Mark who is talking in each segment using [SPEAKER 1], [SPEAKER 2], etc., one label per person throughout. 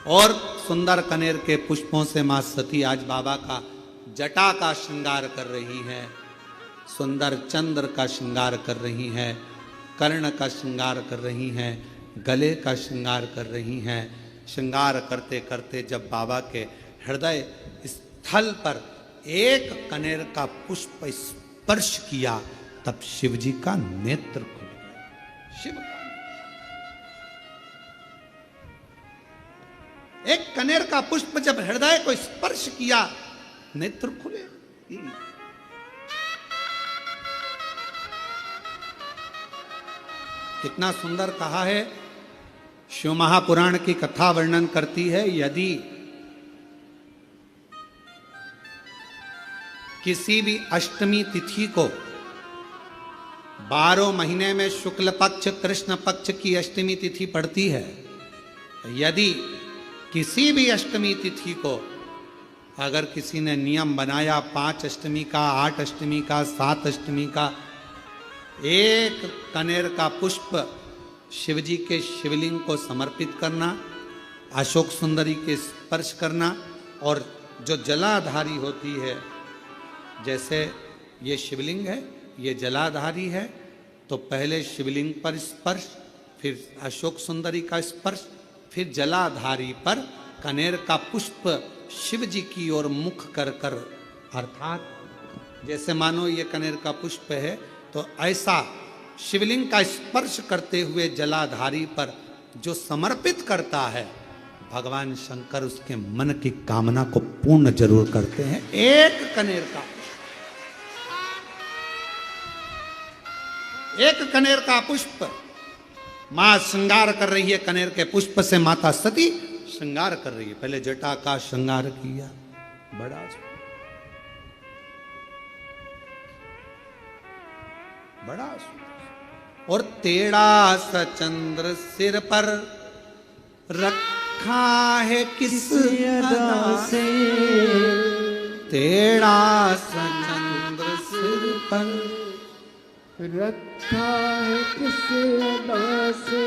[SPEAKER 1] और सुंदर कनेर के पुष्पों से मां सती आज बाबा का जटा का श्रृंगार कर रही है, सुंदर चंद्र का श्रृंगार कर रही हैं, कर्ण का श्रृंगार कर रही हैं, गले का श्रृंगार कर रही हैं। श्रृंगार करते करते जब बाबा के हृदय स्थल पर एक कनेर का पुष्प स्पर्श किया तब शिव जी का नेत्र खुल गया। शिव का एक कनेर का पुष्प जब हृदय को स्पर्श किया नेत्र खुले। कितना सुंदर कहा है। शिव महापुराण की कथा वर्णन करती है, यदि किसी भी अष्टमी तिथि को 12 महीने में शुक्ल पक्ष कृष्ण पक्ष की अष्टमी तिथि पड़ती है, यदि किसी भी अष्टमी तिथि को अगर किसी ने नियम बनाया 5 अष्टमी का, 8 अष्टमी का, 7 अष्टमी का, एक कनेर का पुष्प शिवजी के शिवलिंग को समर्पित करना, अशोक सुंदरी के स्पर्श करना, और जो जलाधारी होती है, जैसे ये शिवलिंग है, ये जलाधारी है, तो पहले शिवलिंग पर स्पर्श, फिर अशोक सुंदरी का स्पर्श, फिर जलाधारी पर कनेर का पुष्प शिव जी की ओर मुख कर कर, अर्थात जैसे मानो ये कनेर का पुष्प है तो ऐसा शिवलिंग का स्पर्श करते हुए जलाधारी पर जो समर्पित करता है, भगवान शंकर उसके मन की कामना को पूर्ण जरूर करते हैं। एक कनेर का पुष्प मां श्रृंगार कर रही है, कनेर के पुष्प से माता सती श्रृंगार कर रही है। पहले जटा का श्रृंगार किया, बड़ा और टेढ़ा सा चंद्र सिर पर रखा है किस अदा से, टेढ़ा सा चंद्र सिर पर
[SPEAKER 2] रखा है किस अदा से,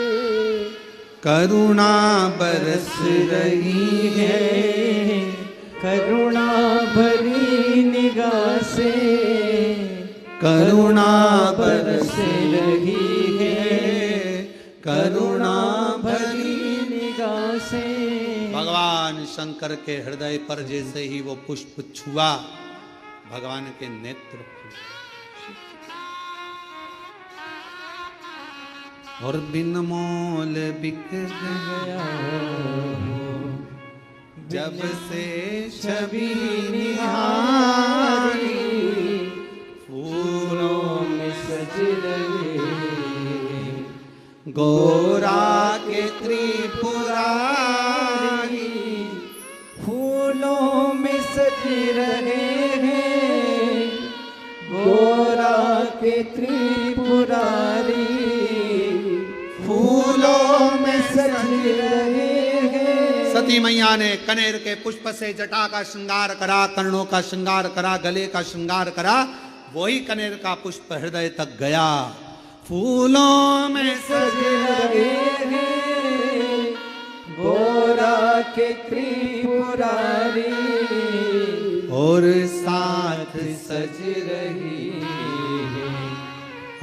[SPEAKER 1] करुणा बरस रही है,
[SPEAKER 2] करुणा भरी निगाह से,
[SPEAKER 1] करुणा बरस रही है, करुणा भरी
[SPEAKER 2] निगाह से।
[SPEAKER 1] भगवान शंकर के हृदय पर जैसे ही वो पुष्प छुआ, भगवान के नेत्र और बिन मोल बिक गया जब से छवि निहारी, फूलों में सज रहे गोरा के त्रिपुरारी,
[SPEAKER 2] फूलों में सज रहे हैं गोरा के त्रिपुरारी,
[SPEAKER 1] फूलों में
[SPEAKER 2] सज रहे हैं।
[SPEAKER 1] सती मैया ने कनेर के पुष्प से जटा का श्रृंगार करा, कर्णों का श्रृंगार करा, गले का श्रृंगार करा, वही कनेर का पुष्प हृदय तक गया। फूलों में
[SPEAKER 2] सज रहे हैं गोरा के त्रिपुरारी,
[SPEAKER 1] और साथ सज रही है,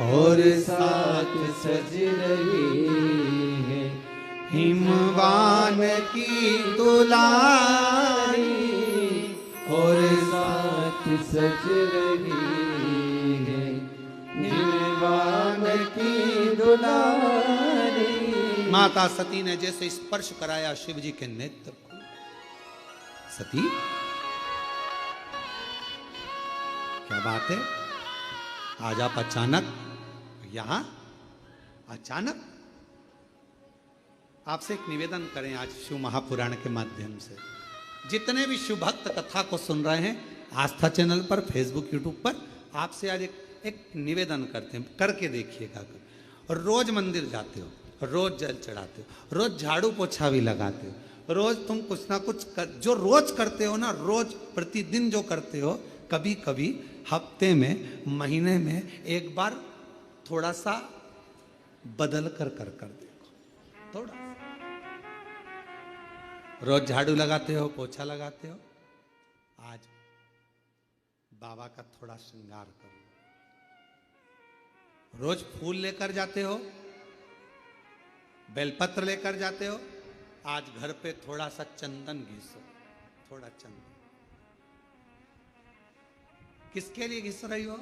[SPEAKER 1] और साथ सज रही है हिमवान की दुलारी, और
[SPEAKER 2] साथ सज रही है हिमवान की दुलारी।
[SPEAKER 1] माता सती ने जैसे स्पर्श कराया शिव जी के नेत्र को। सती क्या बात है, आज आप अचानक यहां, अचानक आपसे एक निवेदन करें आज शिव महापुराण के माध्यम से, जितने भी शिव भक्त कथा को सुन रहे हैं आस्था चैनल पर, फेसबुक, यूट्यूब पर, आपसे आज एक निवेदन करते हैं, करके देखिएगा। और रोज मंदिर जाते हो, रोज जल चढ़ाते हो, रोज झाड़ू पोछा भी लगाते हो, रोज तुम कुछ ना कुछ जो रोज करते हो ना, रोज प्रतिदिन जो करते हो, कभी कभी हफ्ते में, महीने में एक बार थोड़ा सा बदल कर देखो, थोड़ा रोज झाड़ू लगाते हो, पोछा लगाते हो, आज बाबा का थोड़ा श्रृंगार करो। रोज फूल लेकर जाते हो, बेलपत्र लेकर जाते हो, आज घर पे थोड़ा सा चंदन घिसो, थोड़ा चंदन। किसके लिए घिस रही हो?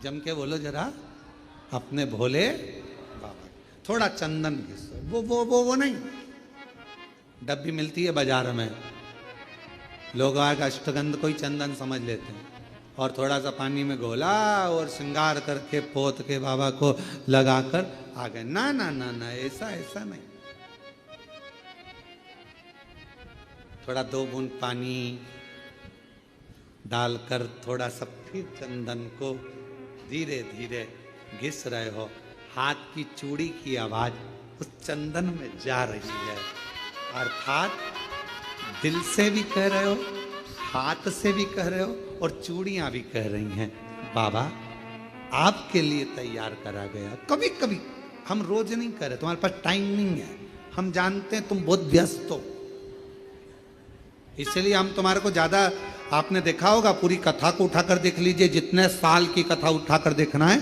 [SPEAKER 1] जम के बोलो जरा, अपने भोले बाबा। थोड़ा चंदन घिसो, वो नहीं, डब्बी मिलती है बाजार में, लोग आगे अष्टगंध को ही चंदन समझ लेते हैं, और थोड़ा सा पानी में घोला और श्रृंगार करके पोत के बाबा को लगाकर आ गए। ना ना ना ना, ऐसा ऐसा नहीं। थोड़ा 2 बूंद पानी डालकर थोड़ा सा फिर चंदन को धीरे धीरे घिस रहे हो। हाथ की चूड़ी की आवाज उस चंदन में जा रही है, अर्थात दिल से भी कह रहे हो, हाथ से भी कह रहे हो, और चूड़ियां भी कह रही हैं, बाबा आपके लिए तैयार करा गया। कभी कभी हम रोज नहीं कर रहे, तुम्हारे पास टाइम नहीं है, हम जानते हैं तुम बहुत व्यस्त हो, इसलिए हम तुम्हारे को ज्यादा, आपने देखा होगा, पूरी कथा को उठाकर देख लीजिए, जितने साल की कथा उठाकर देखना है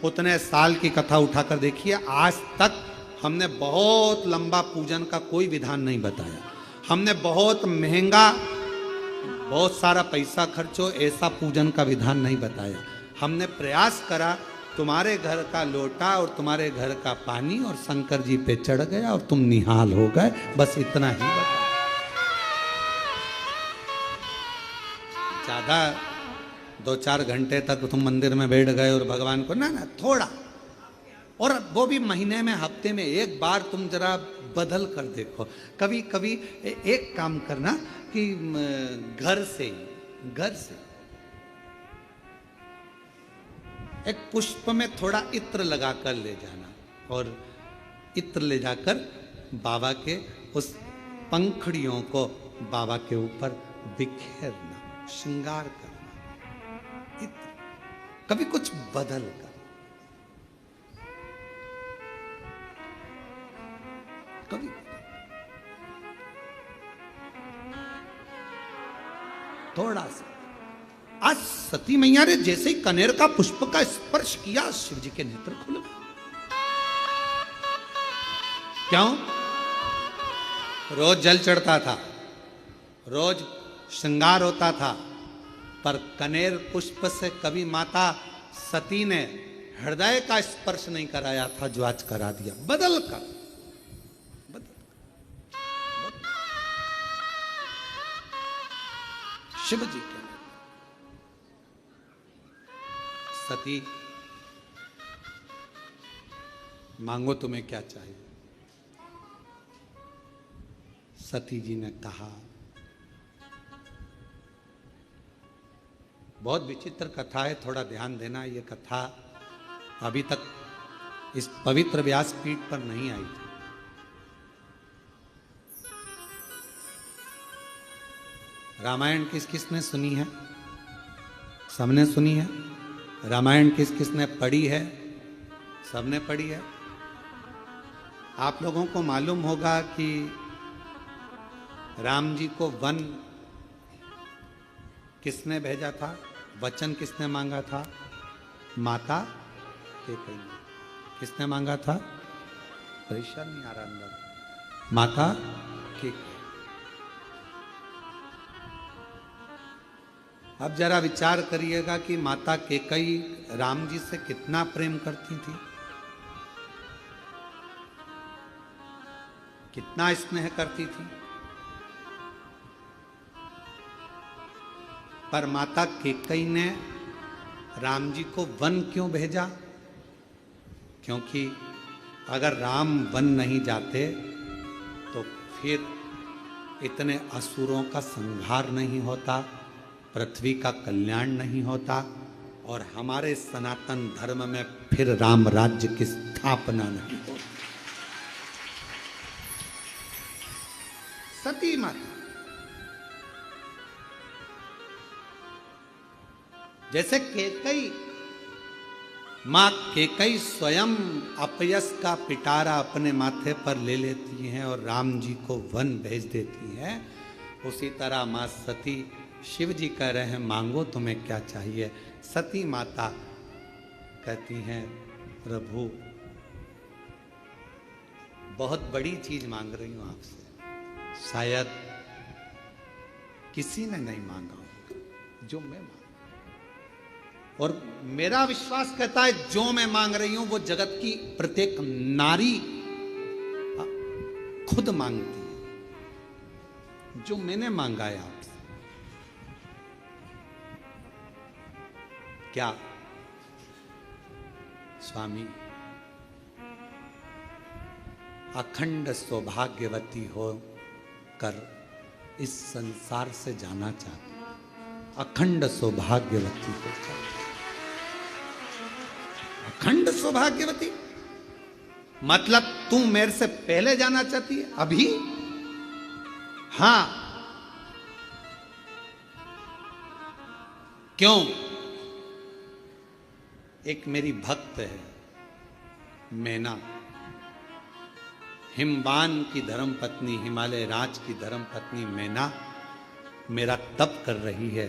[SPEAKER 1] उतने साल की कथा उठाकर देखिए। आज तक हमने बहुत लंबा पूजन का कोई विधान नहीं बताया, हमने बहुत महंगा, बहुत सारा पैसा खर्चो ऐसा पूजन का विधान नहीं बताया। हमने प्रयास करा, तुम्हारे घर का लोटा और तुम्हारे घर का पानी और शंकर जी पे चढ़ गया और तुम निहाल हो गए, बस इतना ही बताया। ज्यादा 2-4 घंटे तक तुम मंदिर में बैठ गए और भगवान को ना ना, थोड़ा, और वो भी महीने में, हफ्ते में एक बार तुम जरा बदल कर देखो। कभी कभी एक काम करना कि घर से एक पुष्प में थोड़ा इत्र लगा कर ले जाना, और इत्र ले जाकर बाबा के उस पंखड़ियों को बाबा के ऊपर बिखेरना, श्रृंगार करना, इत्र, कभी कुछ बदल कर, कभी थोड़ा सा। आज सती मैया ने जैसे ही कनेर का पुष्प का स्पर्श किया, शिव जी के नेत्र खुल गए। क्यों? रोज जल चढ़ता था, रोज श्रृंगार होता था, पर कनेर पुष्प से कभी माता सती ने हृदय का स्पर्श नहीं कराया था, जो आज करा दिया, बदल कर। शिव जी के सती, मांगो तुम्हें क्या चाहिए? सती जी ने कहा, बहुत विचित्र कथा है, थोड़ा ध्यान देना, ये कथा अभी तक इस पवित्र व्यासपीठ पर नहीं आई थी। रामायण किस किसने सुनी है? सबने सुनी है। रामायण किस किसने पढ़ी है? सबने पढ़ी है। आप लोगों को मालूम होगा कि राम जी को वन किसने भेजा था, वचन किसने मांगा था? माता कैकेयी ने। किसने मांगा था? परेशान नहीं आ रहा अंदर। माता कैकेयी। अब जरा विचार करिएगा कि माता कैकेयी राम जी से कितना प्रेम करती थी, कितना स्नेह करती थी। पर माता कैकेयी ने राम जी को वन क्यों भेजा? क्योंकि अगर राम वन नहीं जाते तो फिर इतने असुरों का संहार नहीं होता, पृथ्वी का कल्याण नहीं होता, और हमारे सनातन धर्म में फिर राम राज्य की स्थापना नहीं होती। सती माता, जैसे कैकेयी माँ केकई स्वयं अपयस का पिटारा अपने माथे पर ले लेती हैं और राम जी को वन भेज देती हैं। उसी तरह माँ सती, शिव जी कह रहे हैं मांगो तुम्हें क्या चाहिए। सती माता कहती हैं प्रभु बहुत बड़ी चीज मांग रही हूं आपसे, शायद किसी ने नहीं मांगा होगा जो मैं मांग, और मेरा विश्वास कहता है जो मैं मांग रही हूं वो जगत की प्रत्येक नारी खुद मांगती है। जो मैंने मांगा है आपसे, क्या स्वामी अखंड सौभाग्यवती हो कर इस संसार से जाना चाहती, अखंड सौभाग्यवती हो कर, अखंड सौभाग्यवती मतलब तू मेरे से पहले जाना चाहती है अभी? हां, क्यों? एक मेरी भक्त है मैना, हिमवान की धर्म पत्नी, हिमालय राज की धर्म पत्नी मैना मेरा तप कर रही है,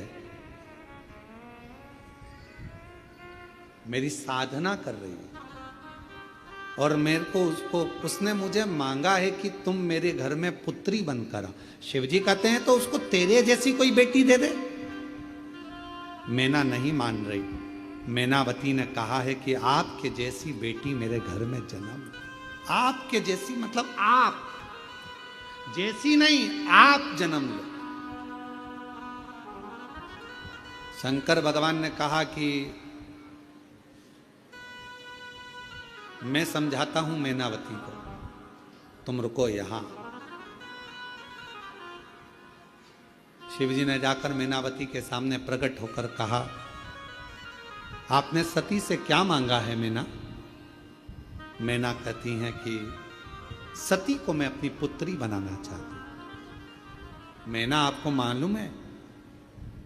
[SPEAKER 1] मेरी साधना कर रही है, और मेरे को उसने मुझे मांगा है कि तुम मेरे घर में पुत्री बनकर आ। शिवजी कहते हैं तो उसको तेरे जैसी कोई बेटी दे दे। मैना नहीं मान रही। मैनावती ने कहा है कि आपके जैसी बेटी मेरे घर में जन्म, आपके जैसी मतलब आप जैसी नहीं, आप जन्म लो। शंकर भगवान ने कहा कि मैं समझाता हूं मैनावती को, तुम रुको यहां। शिवजी ने जाकर मैनावती के सामने प्रकट होकर कहा, आपने सती से क्या मांगा है मैना? मैना कहती हैं कि सती को मैं अपनी पुत्री बनाना चाहती हूं। मैना आपको मालूम है,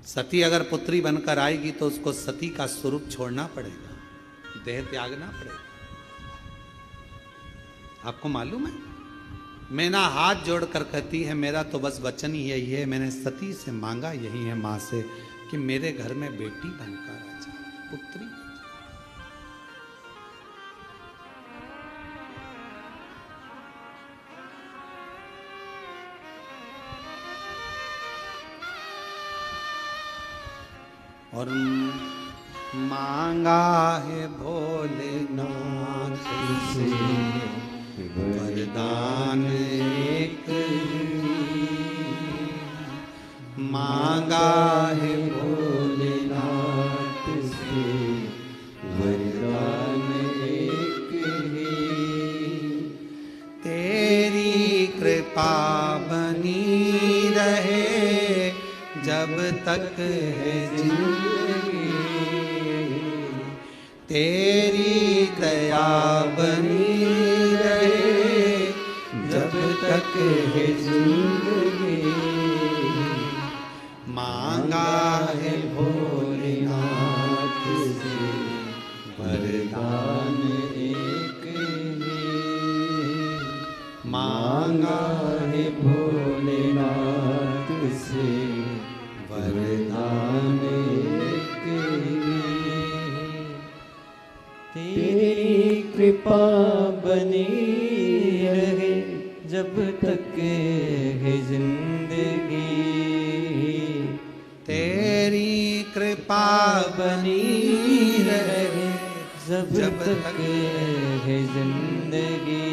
[SPEAKER 1] सती अगर पुत्री बनकर आएगी तो उसको सती का स्वरूप छोड़ना पड़ेगा, देह त्यागना पड़ेगा। आपको मालूम है? मैना हाथ जोड़कर कहती है मेरा तो बस वचन ही यही है, मैंने सती से मांगा यही है मां से कि मेरे घर में बेटी बनकर आ जाए, पुत्री। और मांगा है भोलेनाथ से वरदान एक, मांगा है भोलेनाथ से वरदान एक ही, तेरी कृपा बनी रहे जब तक है जिंदगी, तेरी दया बनी रहे जब तक है जिंदगी, मांगा है भोलेनाथ से वरदान एक ही, मांगा है भोलेनाथ से वरदान एक ही,
[SPEAKER 2] तेरी कृपा बनी रहे जब तक है जिंदगी,
[SPEAKER 1] तेरी कृपा
[SPEAKER 2] बनी रहे जब तक है जिंदगी,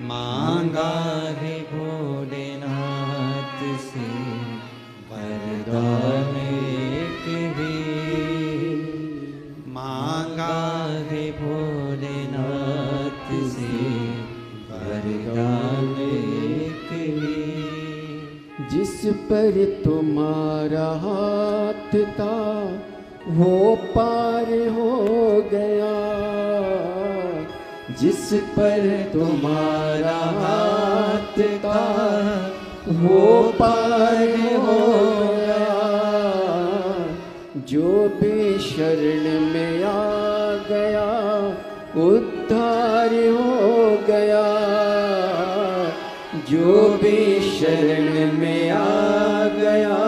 [SPEAKER 1] मांगा
[SPEAKER 2] है भोलेनाथ से वरदान एक ही,
[SPEAKER 1] मांगा
[SPEAKER 2] है भोलेनाथ से वरदान एक ही। जिस पर तुम्हारा हाथ था वो पार हो गया, जिस पर तुम्हारा हाथ था वो पार हो गया, जो भी शरण में आ उद्धार हो गया। जो भी शरण में आ गया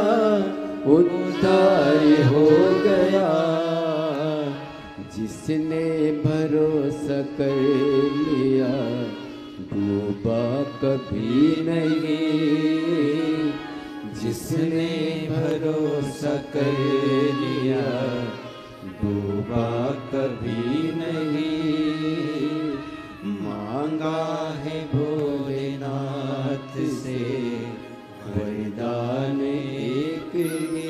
[SPEAKER 2] उद्धार हो गया। जिसने भरोसा कर लिया डूबा कभी नहीं। जिसने भरोसा कर लिया डूबा कभी नहीं। मांगा है भोलेनाथ से वरदान एक ही।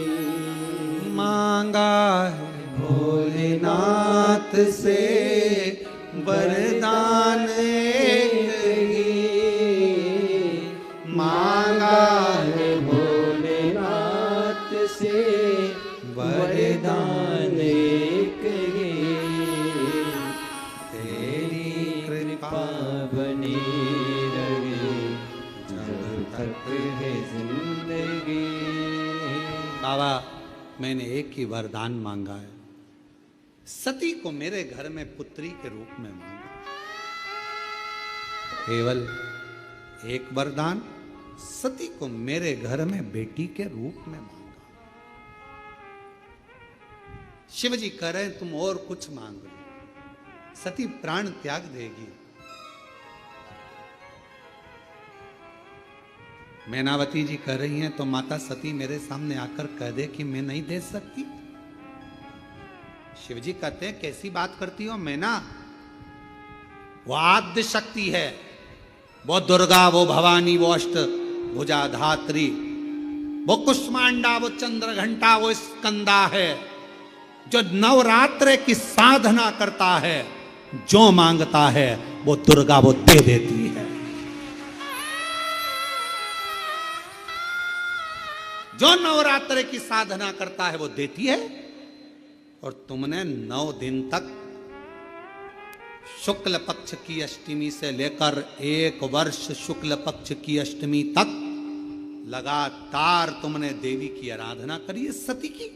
[SPEAKER 1] मांगा है भोलेनाथ से वरदान एक ही।
[SPEAKER 2] मांगा है भोलेनाथ से वरदान एक ही। तेरी कृपा बनी रहे जब तक है जिंदगी।
[SPEAKER 1] बाबा, मैंने एक ही वरदान मांगा है, सती को मेरे घर में पुत्री के रूप में मांगा। केवल एक वरदान, सती को मेरे घर में बेटी के रूप में मांगा। शिव जी कह रहे हैं तुम और कुछ मांग लो, सती प्राण त्याग देगी। मैनावती जी कह रही हैं तो माता सती मेरे सामने आकर कह दे कि मैं नहीं दे सकती। शिव जी कहते हैं कैसी बात करती हो मैना, वो आद्य शक्ति है, वो दुर्गा, वो भवानी, वो अष्ट भुजा धात्री, वो कुष्मांडा, वो चंद्र घंटा, वो स्कंदा है। जो नवरात्र की साधना करता है, जो मांगता है वो दुर्गा वो दे देती है। जो नवरात्र की साधना करता है वो देती है। और तुमने 9 दिन तक शुक्ल पक्ष की अष्टमी से लेकर 1 वर्ष शुक्ल पक्ष की अष्टमी तक लगातार तुमने देवी की आराधना करी है सती की,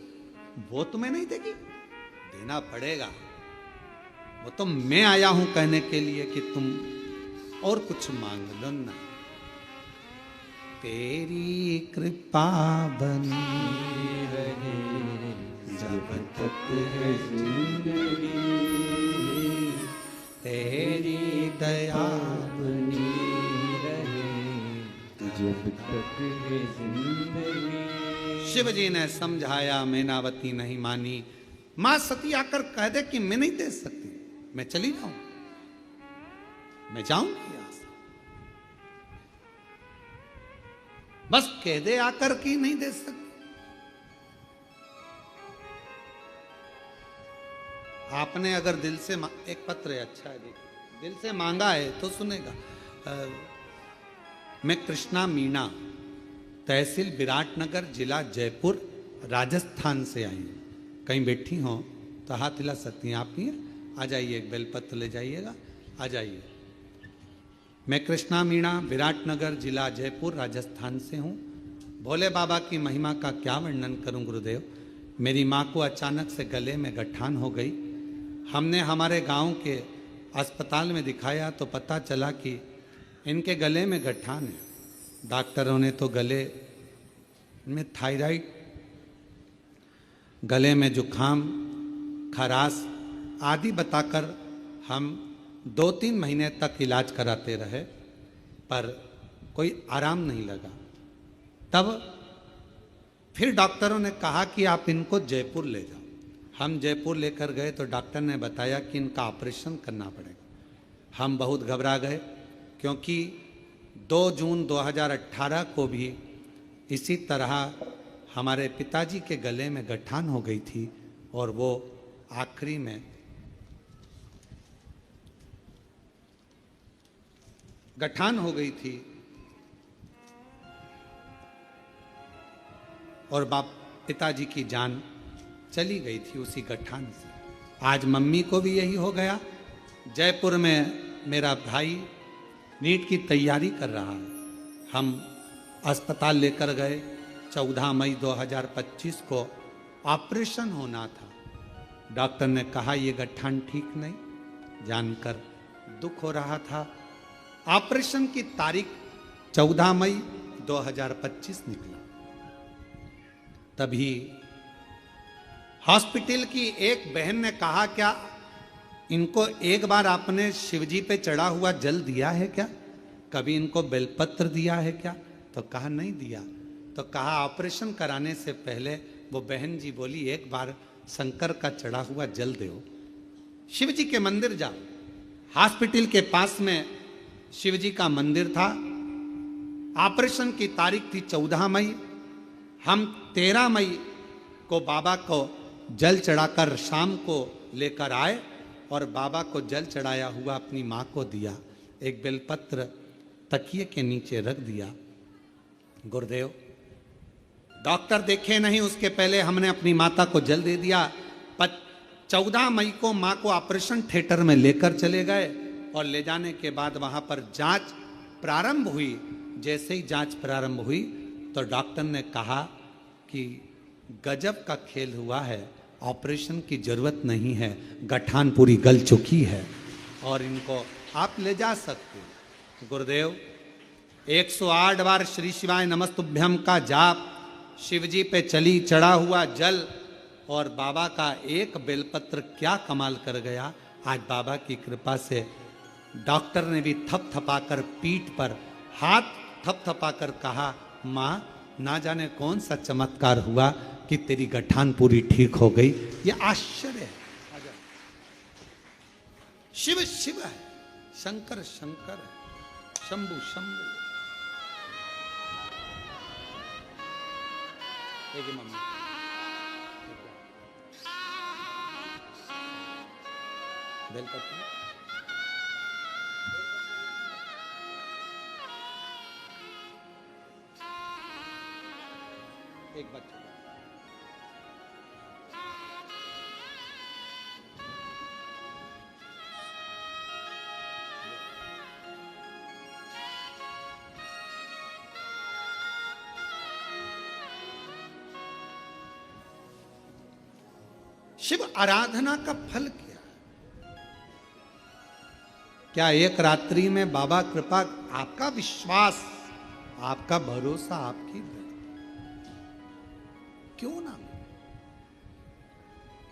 [SPEAKER 1] वो तुम्हें नहीं देगी? देना पड़ेगा। वो तो मैं आया हूं कहने के लिए कि तुम और कुछ मांग लो ना। तेरी कृपा बनी
[SPEAKER 2] रहे जब तक है जिंदगी।
[SPEAKER 1] तेरी दया
[SPEAKER 2] बनी रहे जब तक है जिंदगी।
[SPEAKER 1] शिव जी ने समझाया, मैनावती नहीं मानी। मां सती आकर कह दे कि मैं नहीं दे सकती, मैं चली जाऊं, मैं जाऊंगी यहां से। बस कह दे आकर कि नहीं दे सकती। आपने अगर दिल से एक पत्र है, अच्छा है, दिल से मांगा है तो सुनेगा। मैं कृष्णा मीणा, तहसील विराटनगर, जिला जयपुर, राजस्थान से आई हूँ। कहीं बैठी हो तो हाथ हिला सकती हैं आप? नहीं है? आ जाइए, एक बेलपत्र ले जाइएगा, आ जाइए। मैं कृष्णा मीणा, विराटनगर, जिला जयपुर, राजस्थान से हूँ। भोले बाबा की महिमा का क्या वर्णन करूँ गुरुदेव। मेरी माँ को अचानक से गले में गठान हो गई। हमने हमारे गांव के अस्पताल में दिखाया तो पता चला कि इनके गले में गठान है। डॉक्टरों ने तो गले में थायराइड, गले में जुखाम, खराश आदि बताकर हम 2-3 महीने तक इलाज कराते रहे, पर कोई आराम नहीं लगा। तब फिर डॉक्टरों ने कहा कि आप इनको जयपुर ले जाओ। हम जयपुर लेकर गए तो डॉक्टर ने बताया कि इनका ऑपरेशन करना पड़ेगा। हम बहुत घबरा गए, क्योंकि 2 जून 2018 को भी इसी तरह हमारे पिताजी के गले में गठान हो गई थी और वो आखिरी में गठान हो गई थी और पिताजी की जान चली गई थी उसी गठान से। आज मम्मी को भी यही हो गया। जयपुर में मेरा भाई नीट की तैयारी कर रहा है। हम अस्पताल लेकर गए। 14 मई 2025 को ऑपरेशन होना था। डॉक्टर ने कहा ये गठान ठीक नहीं, जानकर दुख हो रहा था। ऑपरेशन की तारीख 14 मई 2025 निकला। तभी हॉस्पिटल की एक बहन ने कहा, क्या इनको एक बार आपने शिवजी पे चढ़ा हुआ जल दिया है क्या? कभी इनको बेलपत्र दिया है क्या? तो कहा नहीं दिया। तो कहा ऑपरेशन कराने से पहले वो बहन जी बोली, एक बार शंकर का चढ़ा हुआ जल दो, शिवजी के मंदिर जाओ। हॉस्पिटल के पास में शिवजी का मंदिर था। ऑपरेशन की तारीख थी 14 मई। हम 13 मई को बाबा को जल चढ़ाकर शाम को लेकर आए और बाबा को जल चढ़ाया हुआ अपनी माँ को दिया। एक बेलपत्र तकिए के नीचे रख दिया। गुरुदेव डॉक्टर देखे नहीं, उसके पहले हमने अपनी माता को जल दे दिया। 14 मई को माँ को ऑपरेशन थिएटर में लेकर चले गए और ले जाने के बाद वहाँ पर जांच प्रारंभ हुई। जैसे ही जांच प्रारंभ हुई तो डॉक्टर ने कहा कि गजब का खेल हुआ है, ऑपरेशन की जरूरत नहीं है, गठान पूरी गल चुकी है और इनको आप ले जा सकते हो। गुरुदेव 108 बार श्री शिवाय नमस्तुभ्यम का जाप, शिवजी पे चली चढ़ा हुआ जल और बाबा का एक बेलपत्र क्या कमाल कर गया। आज बाबा की कृपा से डॉक्टर ने भी थपथपाकर पीठ पर हाथ थपथपाकर कहा, माँ ना जाने कौन सा चमत्कार हुआ कि तेरी गठान पूरी ठीक हो गई। ये आश्चर्य है। शिव शिव है, शंकर शंकर है, शंभु शंभु। मम्मी बेलपत्र एक बच्चा शिव आराधना का फल क्या? क्या एक रात्रि में बाबा कृपा, आपका विश्वास, आपका भरोसा, आपकी क्यों ना?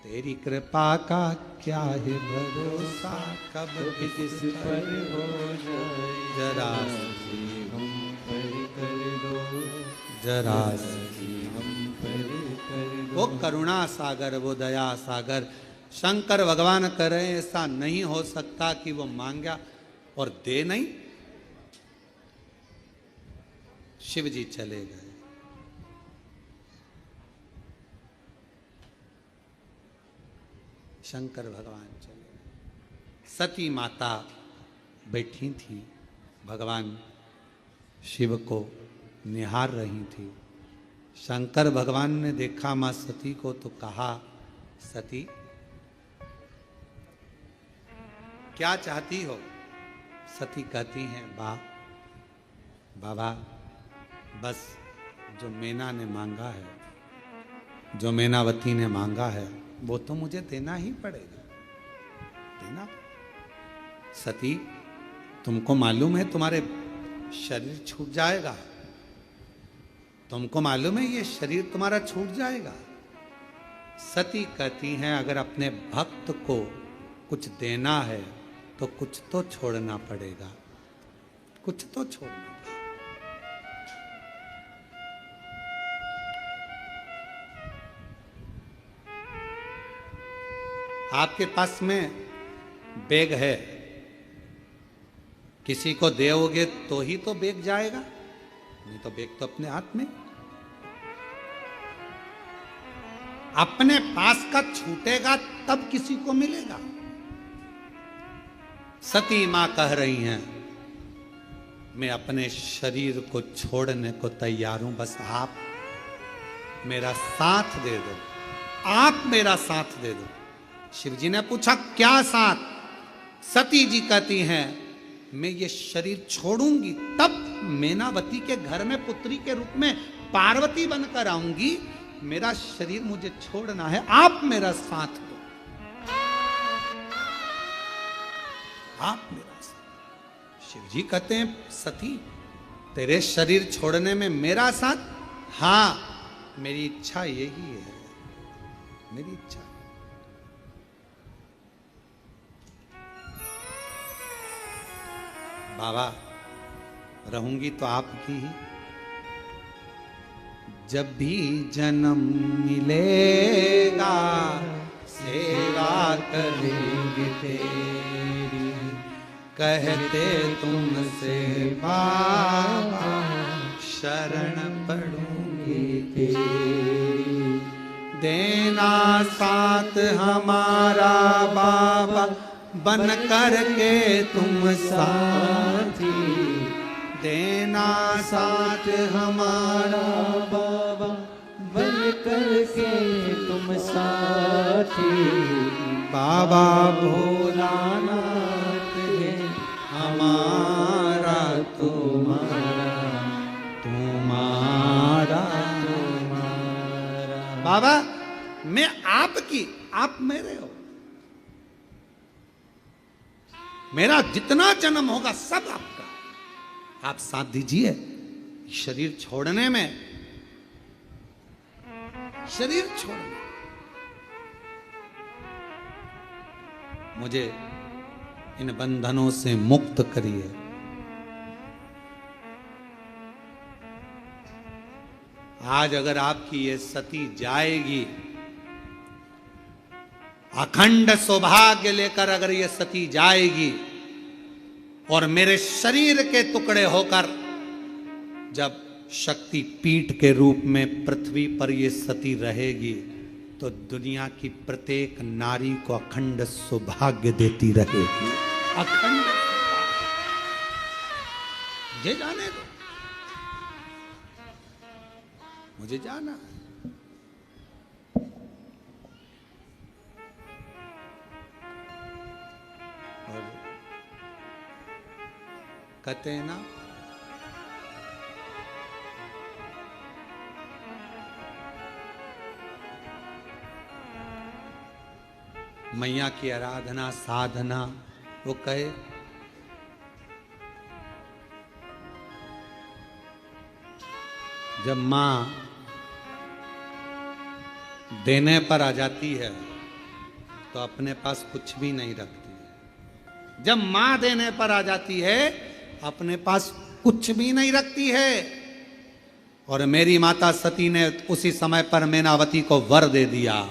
[SPEAKER 1] तेरी कृपा का क्या है भरोसा, कब किस पर हो जाए, जरा हम पर कर दो, जरा हम पर कर दो। वो करुणा सागर, वो दया सागर शंकर भगवान करे, ऐसा नहीं हो सकता कि वो मांगा और दे नहीं। शिव जी चले गए। शंकर भगवान चले गए। सती माता बैठी थी, भगवान शिव को निहार रही थी। शंकर भगवान ने देखा मां सती को तो कहा, सती क्या चाहती हो? सती कहती हैं, बाबा बस जो मैना ने मांगा है, जो मैनावती ने मांगा है, वो तो मुझे देना ही पड़ेगा, देना। सती तुमको मालूम है तुम्हारे शरीर छूट जाएगा, तुमको मालूम है ये शरीर तुम्हारा छूट जाएगा। सती कहती हैं, अगर अपने भक्त को कुछ देना है तो कुछ तो छोड़ना पड़ेगा, कुछ तो छोड़ना पड़ेगा। आपके पास में बैग है, किसी को दोगे तो ही तो बैग जाएगा, नहीं तो बैग तो अपने हाथ में। अपने पास का छूटेगा तब किसी को मिलेगा। सती मां कह रही हैं, मैं अपने शरीर को छोड़ने को तैयार हूं, बस आप मेरा साथ दे दो, आप मेरा साथ दे दो। शिव जी ने पूछा, क्या साथ? सती जी कहती हैं, मैं ये शरीर छोड़ूंगी तब मैनावती के घर में पुत्री के रूप में पार्वती बनकर आऊंगी। मेरा शरीर मुझे छोड़ना है, आप मेरा साथ दो। आप मेरा साथ। शिव जी कहते हैं सती तेरे शरीर छोड़ने में मेरा साथ? हां, मेरी इच्छा यही है, मेरी इच्छा। बाबा रहूंगी तो आपकी ही, जब भी जन्म मिलेगा सेवा करेंगे तेरी, कहते तुमसे बाबा शरण पड़ूंगी तेरी। देना साथ हमारा बाबा बन करके तुम साथी, देना साथ हमारा
[SPEAKER 2] बाबा बन करके तुम साथी।
[SPEAKER 1] बाबा भोलानाथ है हमारा तुम्हारा, तुम्हारा तुम्हारा। बाबा मैं आपकी, आप मेरे हो। मेरा जितना जन्म होगा सब आपका, आप साथ दीजिए शरीर छोड़ने में, शरीर छोड़ने। मुझे इन बंधनों से मुक्त करिए। आज अगर आपकी ये सती जाएगी, अखंड सौभाग्य लेकर अगर ये सती जाएगी और मेरे शरीर के टुकड़े होकर जब शक्ति पीठ के रूप में पृथ्वी पर ये सती रहेगी, तो दुनिया की प्रत्येक नारी को अखंड सौभाग्य देती रहेगी। अखंड मुझे जाने दो, मुझे जाना। और कहते हैं ना, मैया की आराधना साधना, वो कहे जब मां देने पर आ जाती है तो अपने पास कुछ भी नहीं रखती है। जब मां देने पर आ जाती है अपने पास कुछ भी नहीं रखती है। और मेरी माता सती ने उसी समय पर मैनावती को वर दे दिया,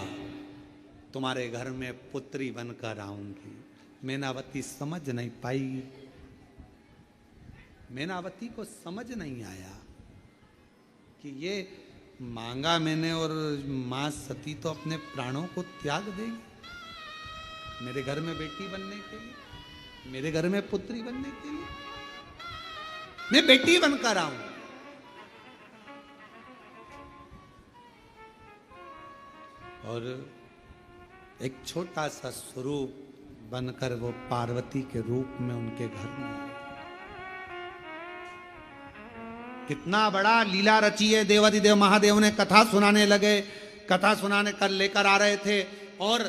[SPEAKER 1] तुम्हारे घर में पुत्री बनकर आऊंगी। मैनावती समझ नहीं पाई, मैनावती को समझ नहीं आया कि ये मांगा मैंने और मां सती तो अपने प्राणों को त्याग देगी मेरे घर में बेटी बनने के लिए, मेरे घर में पुत्री बनने के लिए। मैं बेटी बनकर आऊं। और एक छोटा सा स्वरूप बनकर वो पार्वती के रूप में उनके घर में आई। कितना बड़ा लीला रची है। देवादिदेव महादेव ने कथा सुनाने लगे, कथा सुनाने कर लेकर आ रहे थे और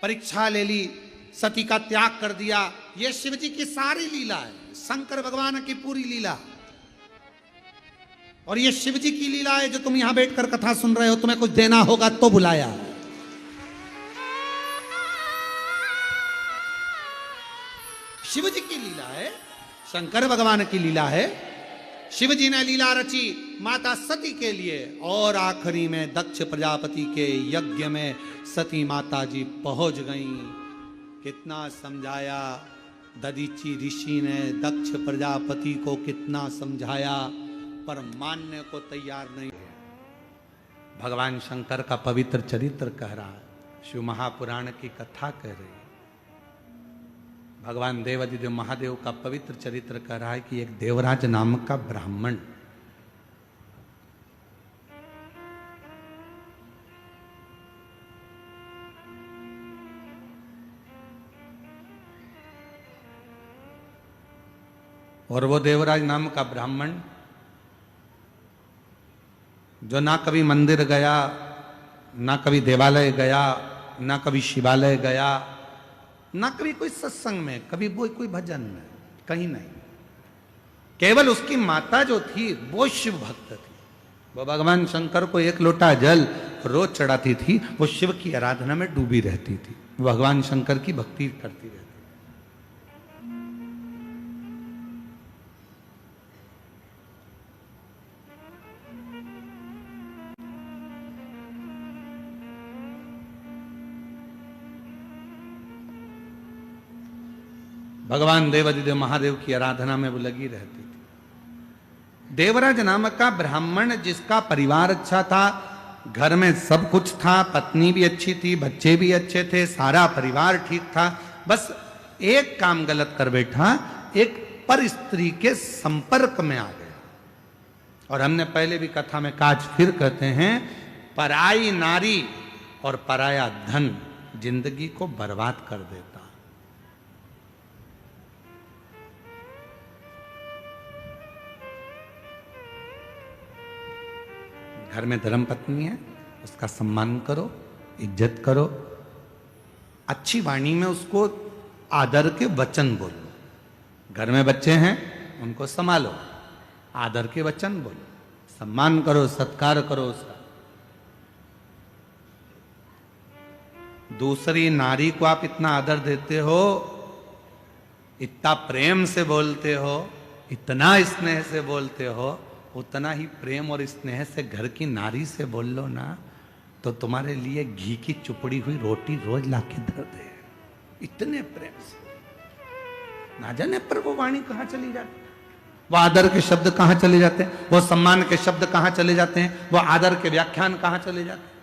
[SPEAKER 1] परीक्षा ले ली, सती का त्याग कर दिया। ये शिव जी की सारी लीला है, शंकर भगवान की पूरी लीला। और ये शिव जी की लीला है जो तुम यहां बैठकर कथा सुन रहे हो। तुम्हें कुछ देना होगा तो बुलाया। शिव जी की लीला है, शंकर भगवान की लीला है। शिव जी ने लीला रची माता सती के लिए और आखिरी में दक्ष प्रजापति के यज्ञ में सती माता जी पहुंच गईं। कितना समझाया दधीची ऋषि ने दक्ष प्रजापति को, कितना समझाया पर मानने को तैयार नहीं। भगवान शंकर का पवित्र चरित्र कह रहा है, शिव महापुराण की कथा कह रही है। भगवान देवादिदेव महादेव का पवित्र चरित्र कह रहा है कि एक देवराज नाम का ब्राह्मण और वो देवराज नाम का ब्राह्मण जो ना कभी मंदिर गया, ना कभी देवालय गया, ना कभी शिवालय गया, ना कभी कोई सत्संग में, कभी कोई भजन में, कहीं नहीं। केवल उसकी माता जो थी वो शिव भक्त थी। वो भगवान शंकर को एक लोटा जल रोज चढ़ाती थी, वो शिव की आराधना में डूबी रहती थी, भगवान शंकर की भक्ति करती रहती। भगवान देवादिदेव महादेव की आराधना में वो लगी रहती थी। देवराज नामक का ब्राह्मण, जिसका परिवार अच्छा था, घर में सब कुछ था, पत्नी भी अच्छी थी, बच्चे भी अच्छे थे, सारा परिवार ठीक था, बस एक काम गलत कर बैठा, एक पर स्त्री के संपर्क में आ गया। और हमने पहले भी कथा में काज फिर कहते हैं, पराई नारी और पराया धन जिंदगी को बर्बाद कर देता। घर में धर्म पत्नी है, उसका सम्मान करो, इज्जत करो, अच्छी वाणी में उसको आदर के वचन बोलो। घर में बच्चे हैं, उनको संभालो, आदर के वचन बोलो, सम्मान करो, सत्कार करो उसका। दूसरी नारी को आप इतना आदर देते हो, इतना प्रेम से बोलते हो, इतना स्नेह से बोलते हो, उतना ही प्रेम और स्नेह से घर की नारी से बोल लो ना, तो तुम्हारे लिए घी की चुपड़ी हुई रोटी रोज लाके धर दे। इतने प्रेम से, ना जाने पर वो वाणी कहां चली जाती, वो आदर के शब्द कहां चले जाते हैं, वो सम्मान के शब्द कहां चले जाते हैं, वो आदर के व्याख्यान कहां चले जाते हैं।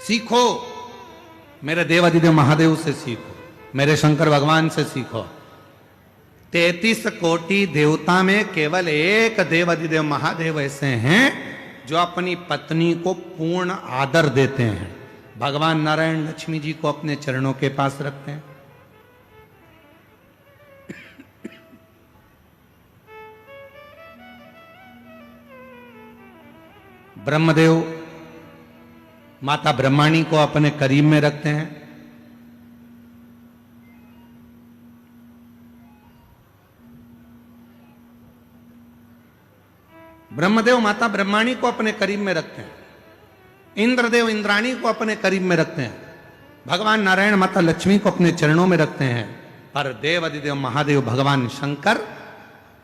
[SPEAKER 1] सीखो, मेरे देवादिदेव महादेव से सीखो, मेरे शंकर भगवान से सीखो। 33 कोटि देवता में केवल एक देवादिदेव महादेव ऐसे हैं जो अपनी पत्नी को पूर्ण आदर देते हैं। भगवान नारायण लक्ष्मी जी को अपने चरणों के पास रखते हैं। ब्रह्मदेव माता ब्रह्माणी को अपने करीब में रखते हैं। ब्रह्मदेव माता ब्रह्माणी को अपने करीब में रखते हैं। इंद्रदेव इंद्राणी को अपने करीब में रखते हैं। भगवान नारायण माता लक्ष्मी को अपने चरणों में रखते हैं। पर देवादिदेव महादेव भगवान शंकर,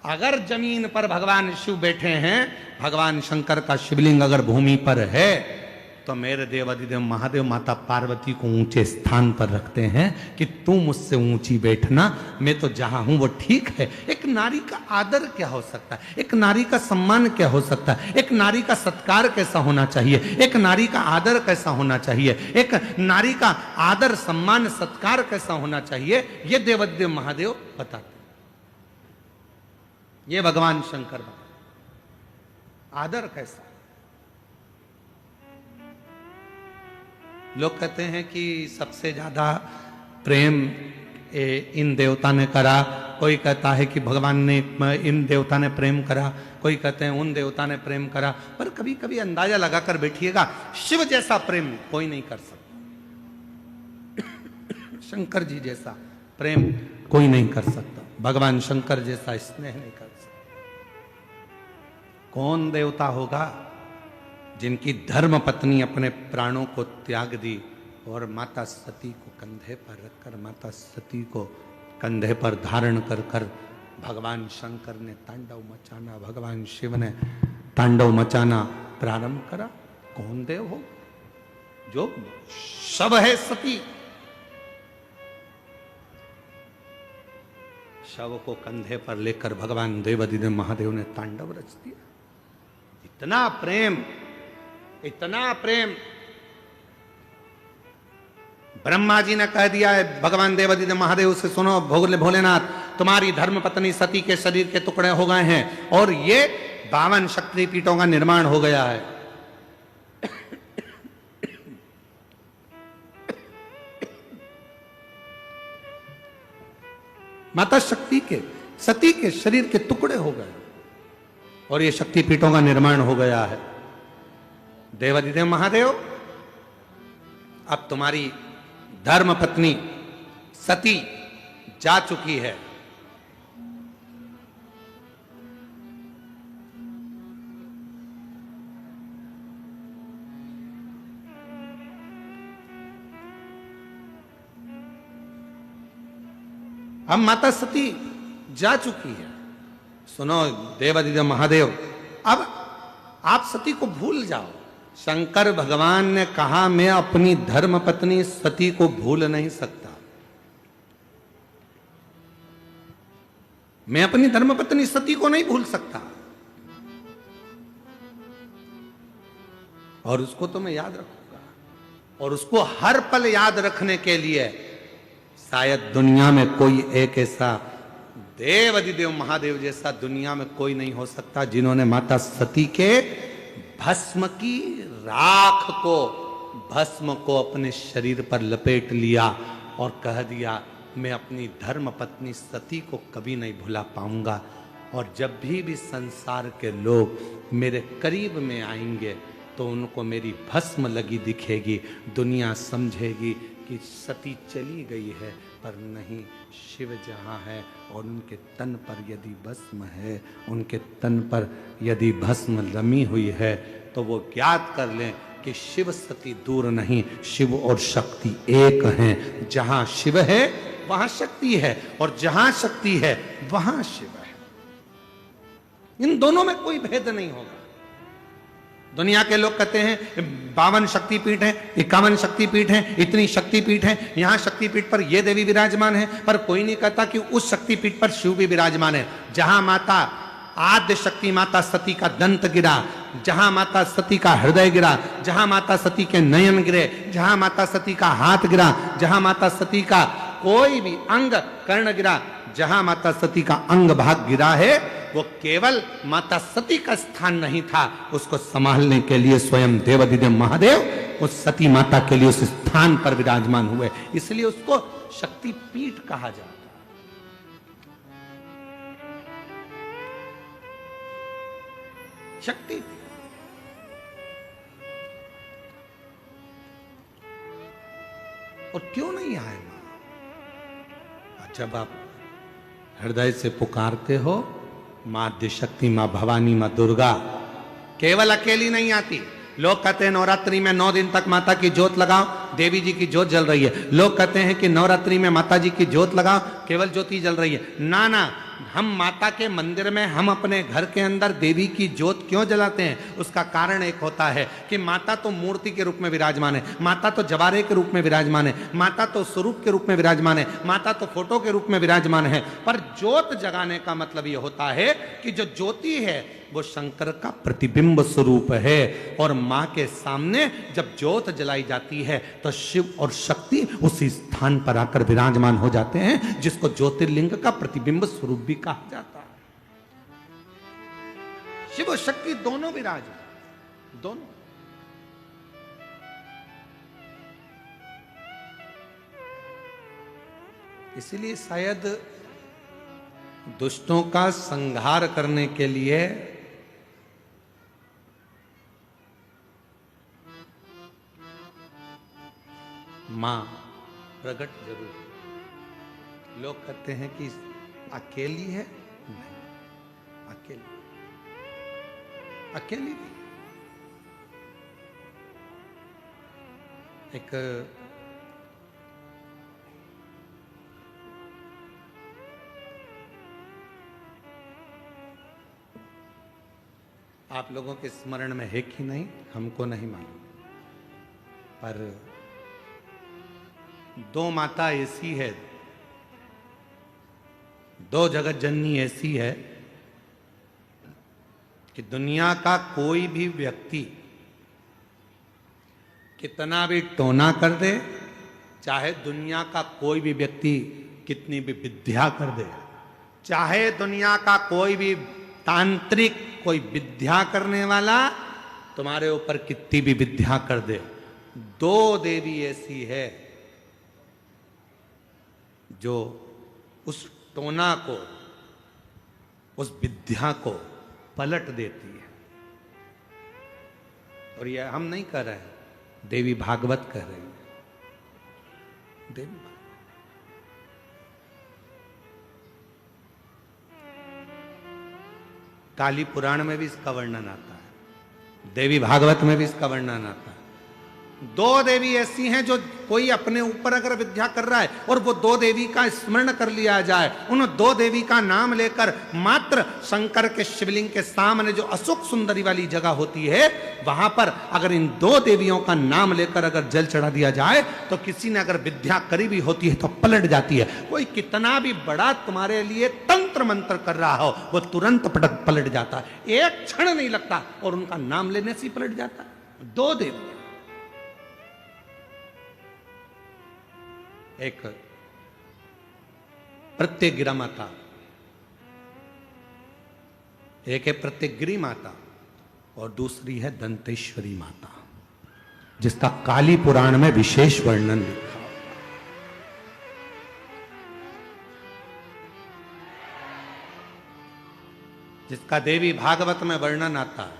[SPEAKER 1] अगर जमीन पर भगवान शिव बैठे हैं, भगवान शंकर का शिवलिंग अगर भूमि पर है, तो मेरे देवादिदेव महादेव माता पार्वती को ऊंचे स्थान पर रखते हैं कि तू मुझसे ऊंची बैठना, मैं तो जहां हूं वो ठीक है। एक नारी का आदर क्या हो सकता है, एक नारी का सम्मान क्या हो सकता है, एक नारी का सत्कार कैसा होना चाहिए, एक नारी का आदर कैसा होना चाहिए, एक नारी का आदर सम्मान सत्कार कैसा होना चाहिए, ये देवादिदेव महादेव बताते। ये भगवान शंकर बताते आदर कैसा। लोग कहते हैं कि सबसे ज्यादा प्रेम इन देवता ने करा, कोई कहता है कि भगवान ने इन देवता ने प्रेम करा, कोई कहते हैं उन देवता ने प्रेम करा। पर कभी कभी अंदाजा लगाकर बैठिएगा, शिव जैसा प्रेम कोई नहीं कर सकता, शंकर जी जैसा प्रेम कोई नहीं कर सकता, भगवान शंकर जैसा स्नेह नहीं कर सकता। कौन देवता होगा जिनकी धर्म पत्नी अपने प्राणों को त्याग दी और माता सती को कंधे पर रखकर, माता सती को कंधे पर धारण कर कर भगवान शंकर ने तांडव मचाना, भगवान शिव ने तांडव मचाना प्रारंभ करा। कौन देव हो जो शव है सती, शव को कंधे पर लेकर भगवान देवादिदेव महादेव ने तांडव रच दिया। इतना प्रेम, इतना प्रेम। ब्रह्मा जी ने कह दिया है भगवान देवादिदेव महादेव से, सुनो भोलेनाथ, तुम्हारी धर्म पत्नी सती के शरीर के टुकड़े हो गए हैं और ये 52 शक्तिपीठों का निर्माण हो गया है। माता शक्ति के, सती के शरीर के टुकड़े हो गए और ये शक्तिपीठों का निर्माण हो गया है। देवाधिदेव महादेव, अब तुम्हारी धर्म पत्नी सती जा चुकी है। अब माता सती जा चुकी है। सुनो देवाधिदेव महादेव, अब आप सती को भूल जाओ। शंकर भगवान ने कहा मैं अपनी धर्म पत्नी सती को भूल नहीं सकता। मैं अपनी धर्म पत्नी सती को नहीं भूल सकता, और उसको तो मैं याद रखूंगा। और उसको हर पल याद रखने के लिए शायद दुनिया में कोई एक ऐसा देवाधिदेव महादेव जैसा दुनिया में कोई नहीं हो सकता जिन्होंने माता सती के भस्म की राख को, भस्म को अपने शरीर पर लपेट लिया और कह दिया मैं अपनी धर्म पत्नी सती को कभी नहीं भुला पाऊंगा। और जब भी संसार के लोग मेरे करीब में आएंगे तो उनको मेरी भस्म लगी दिखेगी। दुनिया समझेगी कि सती चली गई है, पर नहीं, शिव जहाँ है और उनके तन पर यदि भस्म है, उनके तन पर यदि भस्म रमी हुई है, तो वो ज्ञात कर लें कि शिव सती दूर नहीं, शिव और शक्ति एक हैं। जहाँ शिव है वहाँ शक्ति है, और जहाँ शक्ति है वहाँ शिव है। इन दोनों में कोई भेद नहीं होगा। दुनिया के लोग कहते हैं 52 शक्तिपीठ हैं, 51 शक्तिपीठ हैं, इतनी शक्तिपीठ हैं, यहां शक्तिपीठ पर ये देवी विराजमान है, पर कोई नहीं कहता कि उस शक्तिपीठ पर शिव भी विराजमान है। जहां माता आद्य शक्ति माता सती का दंत गिरा, जहां माता सती का हृदय गिरा, जहां माता सती के नयन गिरे, जहां माता सती का हाथ गिरा, जहां माता सती का कोई भी अंग कर्ण गिरा, जहां माता सती का अंग भाग गिरा है, वो केवल माता सती का स्थान नहीं था। उसको संभालने के लिए स्वयं देवाधिदेव महादेव उस सती माता के लिए उस स्थान पर विराजमान हुए, इसलिए उसको शक्तिपीठ कहा जाता है। शक्ति और क्यों नहीं आए मां? जब आप हृदय से पुकारते हो, मां आद्यशक्ति, मां भवानी, मां दुर्गा केवल अकेली नहीं आती। लोग कहते हैं नवरात्रि में 9 दिन तक माता की जोत लगाओ, देवी जी की जोत जल रही है। लोग कहते हैं कि नवरात्रि में माता जी की जोत लगाओ, केवल ज्योति जल रही है। ना ना, हम माता के मंदिर में, हम अपने घर के अंदर देवी की जोत क्यों जलाते हैं? उसका कारण एक होता है कि माता तो मूर्ति के रूप में विराजमान है, माता तो जवारे के रूप में विराजमान है, माता तो स्वरूप के रूप में विराजमान है, माता तो फोटो के रूप में विराजमान है। पर जोत जगाने का मतलब यह होता है कि जो ज्योति है वो शंकर का प्रतिबिंब स्वरूप है, और मां के सामने जब ज्योत जलाई जाती है तो शिव और शक्ति उसी स्थान पर आकर विराजमान हो जाते हैं, जिसको ज्योतिर्लिंग का प्रतिबिंब स्वरूप भी कहा जाता है। शिव और शक्ति दोनों विराजमान, दोनों। इसलिए शायद दुष्टों का संहार करने के लिए मां प्रकट जरूर। लोग कहते हैं कि अकेली है, नहीं, अकेली अकेली नहीं। एक आप लोगों के स्मरण में है कि नहीं हमको नहीं मालूम, पर 2 माता ऐसी है, 2 जगत जननी ऐसी है कि दुनिया का कोई भी व्यक्ति कितना भी टोना कर दे, चाहे दुनिया का कोई भी व्यक्ति कितनी भी विद्या कर दे, चाहे दुनिया का कोई भी तांत्रिक, कोई विद्या करने वाला तुम्हारे ऊपर कितनी भी विद्या कर दे, 2 देवी ऐसी है जो उस टोना को, उस विद्या को पलट देती है। और ये हम नहीं कह रहे हैं, देवी भागवत कह रही है। देवी काली पुराण में भी इसका वर्णन आता है, देवी भागवत में भी इसका वर्णन आता है। दो देवी ऐसी हैं जो कोई अपने ऊपर अगर विद्या कर रहा है और वो दो देवी का स्मरण कर लिया जाए, उन दो देवी का नाम लेकर मात्र शंकर के शिवलिंग के सामने जो अशोक सुंदरी वाली जगह होती है, वहां पर अगर इन दो देवियों का नाम लेकर अगर जल चढ़ा दिया जाए तो किसी ने अगर विद्या करी भी होती है तो पलट जाती है। कोई कितना भी बड़ा तुम्हारे लिए तंत्र मंत्र कर रहा हो, वो तुरंत पलट जाता है, एक क्षण नहीं लगता और उनका नाम लेने से ही पलट जाता है। दो देवी, एक प्रत्यगिरा माता, एक है प्रत्यगिरी माता और दूसरी है दंतेश्वरी माता, जिसका काली पुराण में विशेष वर्णन लिखा। जिसका देवी भागवत में वर्णन आता है।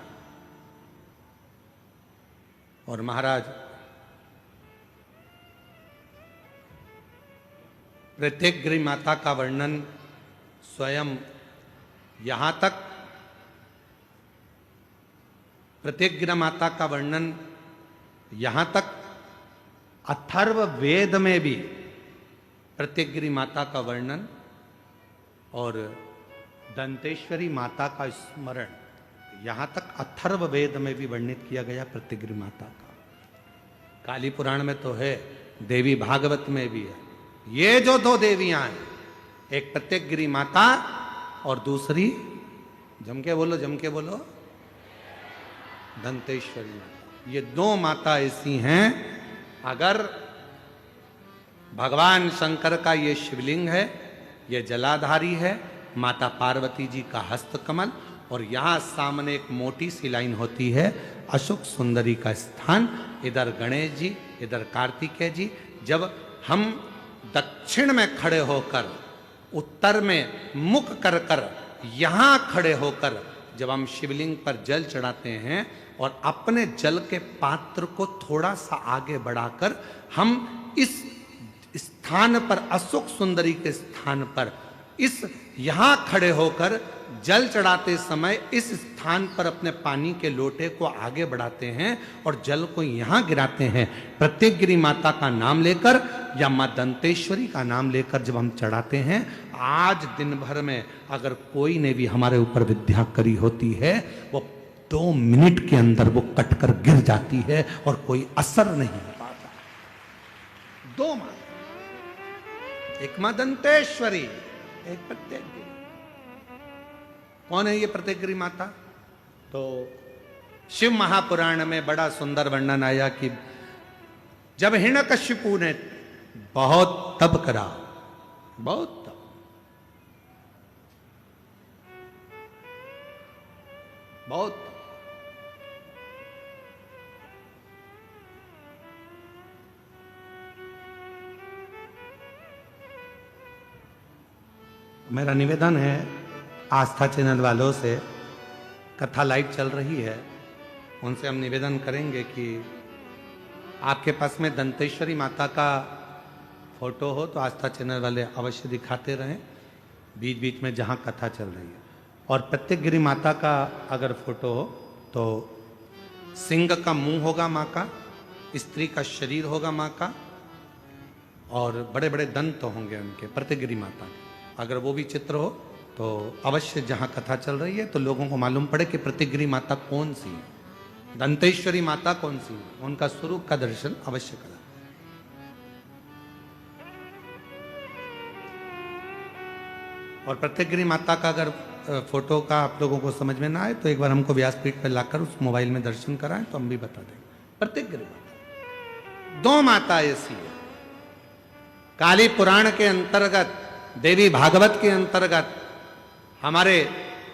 [SPEAKER 1] और महाराज प्रत्यगिरी माता का वर्णन स्वयं यहां तक, प्रत्यगिरा माता का वर्णन यहां तक अथर्व वेद में भी प्रत्यगिरी माता का वर्णन और दंतेश्वरी माता का स्मरण यहां तक अथर्व वेद में भी वर्णित किया गया प्रत्यगिरी माता का। काली पुराण में तो है, देवी भागवत में भी है। ये जो दो देवियां हैं, एक प्रत्यगिरी माता और दूसरी, जम के बोलो दंतेश्वरी माता। ये दो माता ऐसी हैं, अगर भगवान शंकर का ये शिवलिंग है, ये जलाधारी है, माता पार्वती जी का हस्तकमल, और यहां सामने एक मोटी सी लाइन होती है अशोक सुंदरी का स्थान, इधर गणेश जी, इधर कार्तिकेय जी। जब हम दक्षिण में खड़े होकर, उत्तर में मुख कर कर यहां खड़े होकर जब हम शिवलिंग पर जल चढ़ाते हैं और अपने जल के पात्र को थोड़ा सा आगे बढ़ाकर हम इस स्थान पर, अशोक सुंदरी के स्थान पर, इस यहां खड़े होकर जल चढ़ाते समय इस स्थान पर अपने पानी के लोटे को आगे बढ़ाते हैं और जल को यहां गिराते हैं। प्रत्यगिरी माता का नाम लेकर या मां दंतेश्वरी का नाम लेकर जब हम चढ़ाते हैं, आज दिन भर में अगर कोई ने भी हमारे ऊपर विद्या करी होती है, वो 2 मिनट के अंदर वो कटकर गिर जाती है और कोई असर नहीं हो पाता। दो मां, एक मां दंतेश्वरी, एक प्रत्यगिरी। कौन है ये प्रत्यगिरी माता? तो शिव महापुराण में बड़ा सुंदर वर्णन आया कि जब हिरण्यकशिपु ने बहुत तप करा, बहुत तप, बहुत तप, मेरा निवेदन है आस्था चैनल वालों से, कथा लाइव चल रही है, उनसे हम निवेदन करेंगे कि आपके पास में दंतेश्वरी माता का फोटो हो तो आस्था चैनल वाले अवश्य दिखाते रहें बीच बीच में जहाँ कथा चल रही है। और प्रत्यगिरी माता का अगर फोटो हो तो सिंह का मुंह होगा माँ का, स्त्री का शरीर होगा माँ का, और बड़े बड़े दंत होंगे उनके, प्रत्यगिरी माता के। अगर वो भी चित्र हो तो अवश्य जहाँ कथा चल रही है तो लोगों को मालूम पड़े कि प्रत्यगिरी माता कौन सी है, दंतेश्वरी माता कौन सी है, उनका स्वरूप का दर्शन अवश्य करा। और प्रत्यगिरी माता का अगर फोटो का आप लोगों को समझ में ना आए तो एक बार हमको व्यासपीठ पर लाकर उस मोबाइल में दर्शन कराएं तो हम भी बता देंगे। प्रत्यगिरी माता, दो माता ऐसी है। काली पुराण के अंतर्गत, देवी भागवत के अंतर्गत, हमारे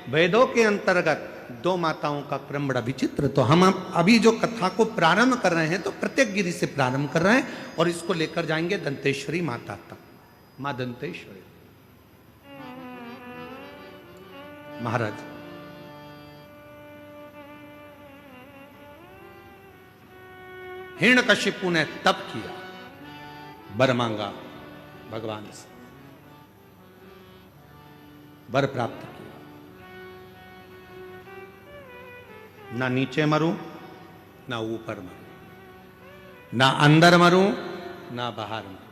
[SPEAKER 1] वेदों के अंतर्गत दो माताओं का क्रम बड़ा विचित्र। तो हम अभी जो कथा को प्रारंभ कर रहे हैं तो प्रत्यगिरी से प्रारंभ कर रहे हैं और इसको लेकर जाएंगे दंतेश्वरी माता तक। मां दंतेश्वरी महाराज, हिरण्यकशिपु ने तप किया, वर मांगा भगवान से, वर प्राप्त किया। ना नीचे मरूं, ना ऊपर मरूं, ना अंदर मरूं, ना बाहर मरूं,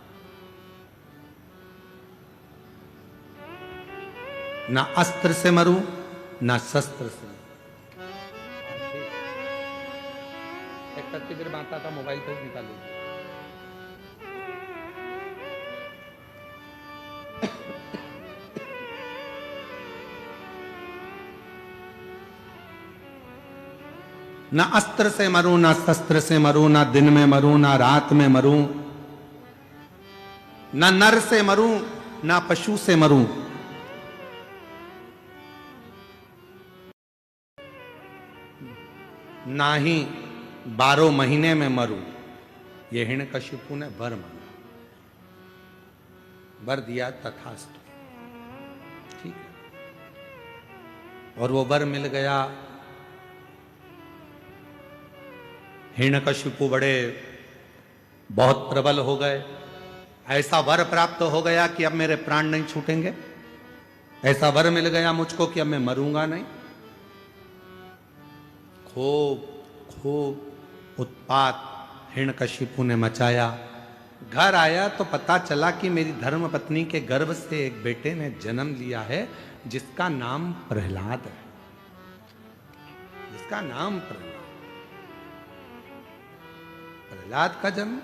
[SPEAKER 1] ना अस्त्र से मरूं, ना शस्त्र से। एक तक फिर माता का मोबाइल तो निकालो। ना अस्त्र से मरूं, ना शस्त्र से मरूं, ना दिन में मरूं, ना रात में मरूं, ना नर से मरूं, ना पशु से मरूं, ना ही 12 महीने में मरूं। ये हिरण्यकशिपु ने वर मांगा, वर दिया, तथास्तु, ठीक है। और वो वर मिल गया। हिरण्यकशिपु बड़े बहुत प्रबल हो गए। ऐसा वर प्राप्त हो गया कि अब मेरे प्राण नहीं छूटेंगे। ऐसा वर मिल गया मुझको कि अब मैं मरूंगा नहीं। खूब खूब उत्पात हिरण्यकशिपु ने मचाया। घर आया तो पता चला कि मेरी धर्म पत्नी के गर्भ से एक बेटे ने जन्म लिया है जिसका नाम प्रहलाद है, जिसका नाम प्रहलाद का जन्म।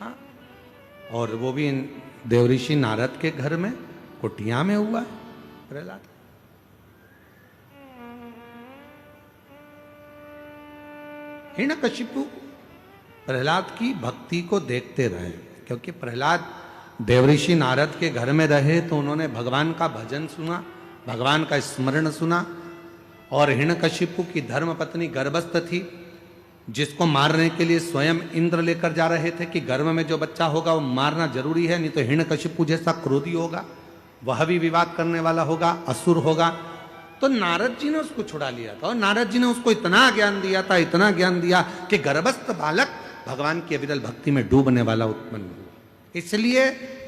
[SPEAKER 1] हाँ, और वो भी देवऋषि नारद के घर में कुटिया में हुआ है प्रहलाद। हिरण्यकशिपु प्रहलाद की भक्ति को देखते रहे, क्योंकि प्रहलाद देवऋषि नारद के घर में रहे तो उन्होंने भगवान का भजन सुना, भगवान का स्मरण सुना। और हिरण्यकशिपु की धर्मपत्नी गर्भस्थ थी, जिसको मारने के लिए स्वयं इंद्र लेकर जा रहे थे कि गर्भ में जो बच्चा होगा वो मारना जरूरी है, नहीं तो हिरण्यकशिपु जैसा क्रोधी होगा, वह भी विवाद करने वाला होगा, असुर होगा। तो नारद जी ने उसको छुड़ा लिया था, और नारद जी ने उसको इतना ज्ञान दिया था, इतना ज्ञान दिया कि गर्भस्थ बालक भगवान की अविरल भक्ति में डूबने वाला उत्पन्न हुआ। इसलिए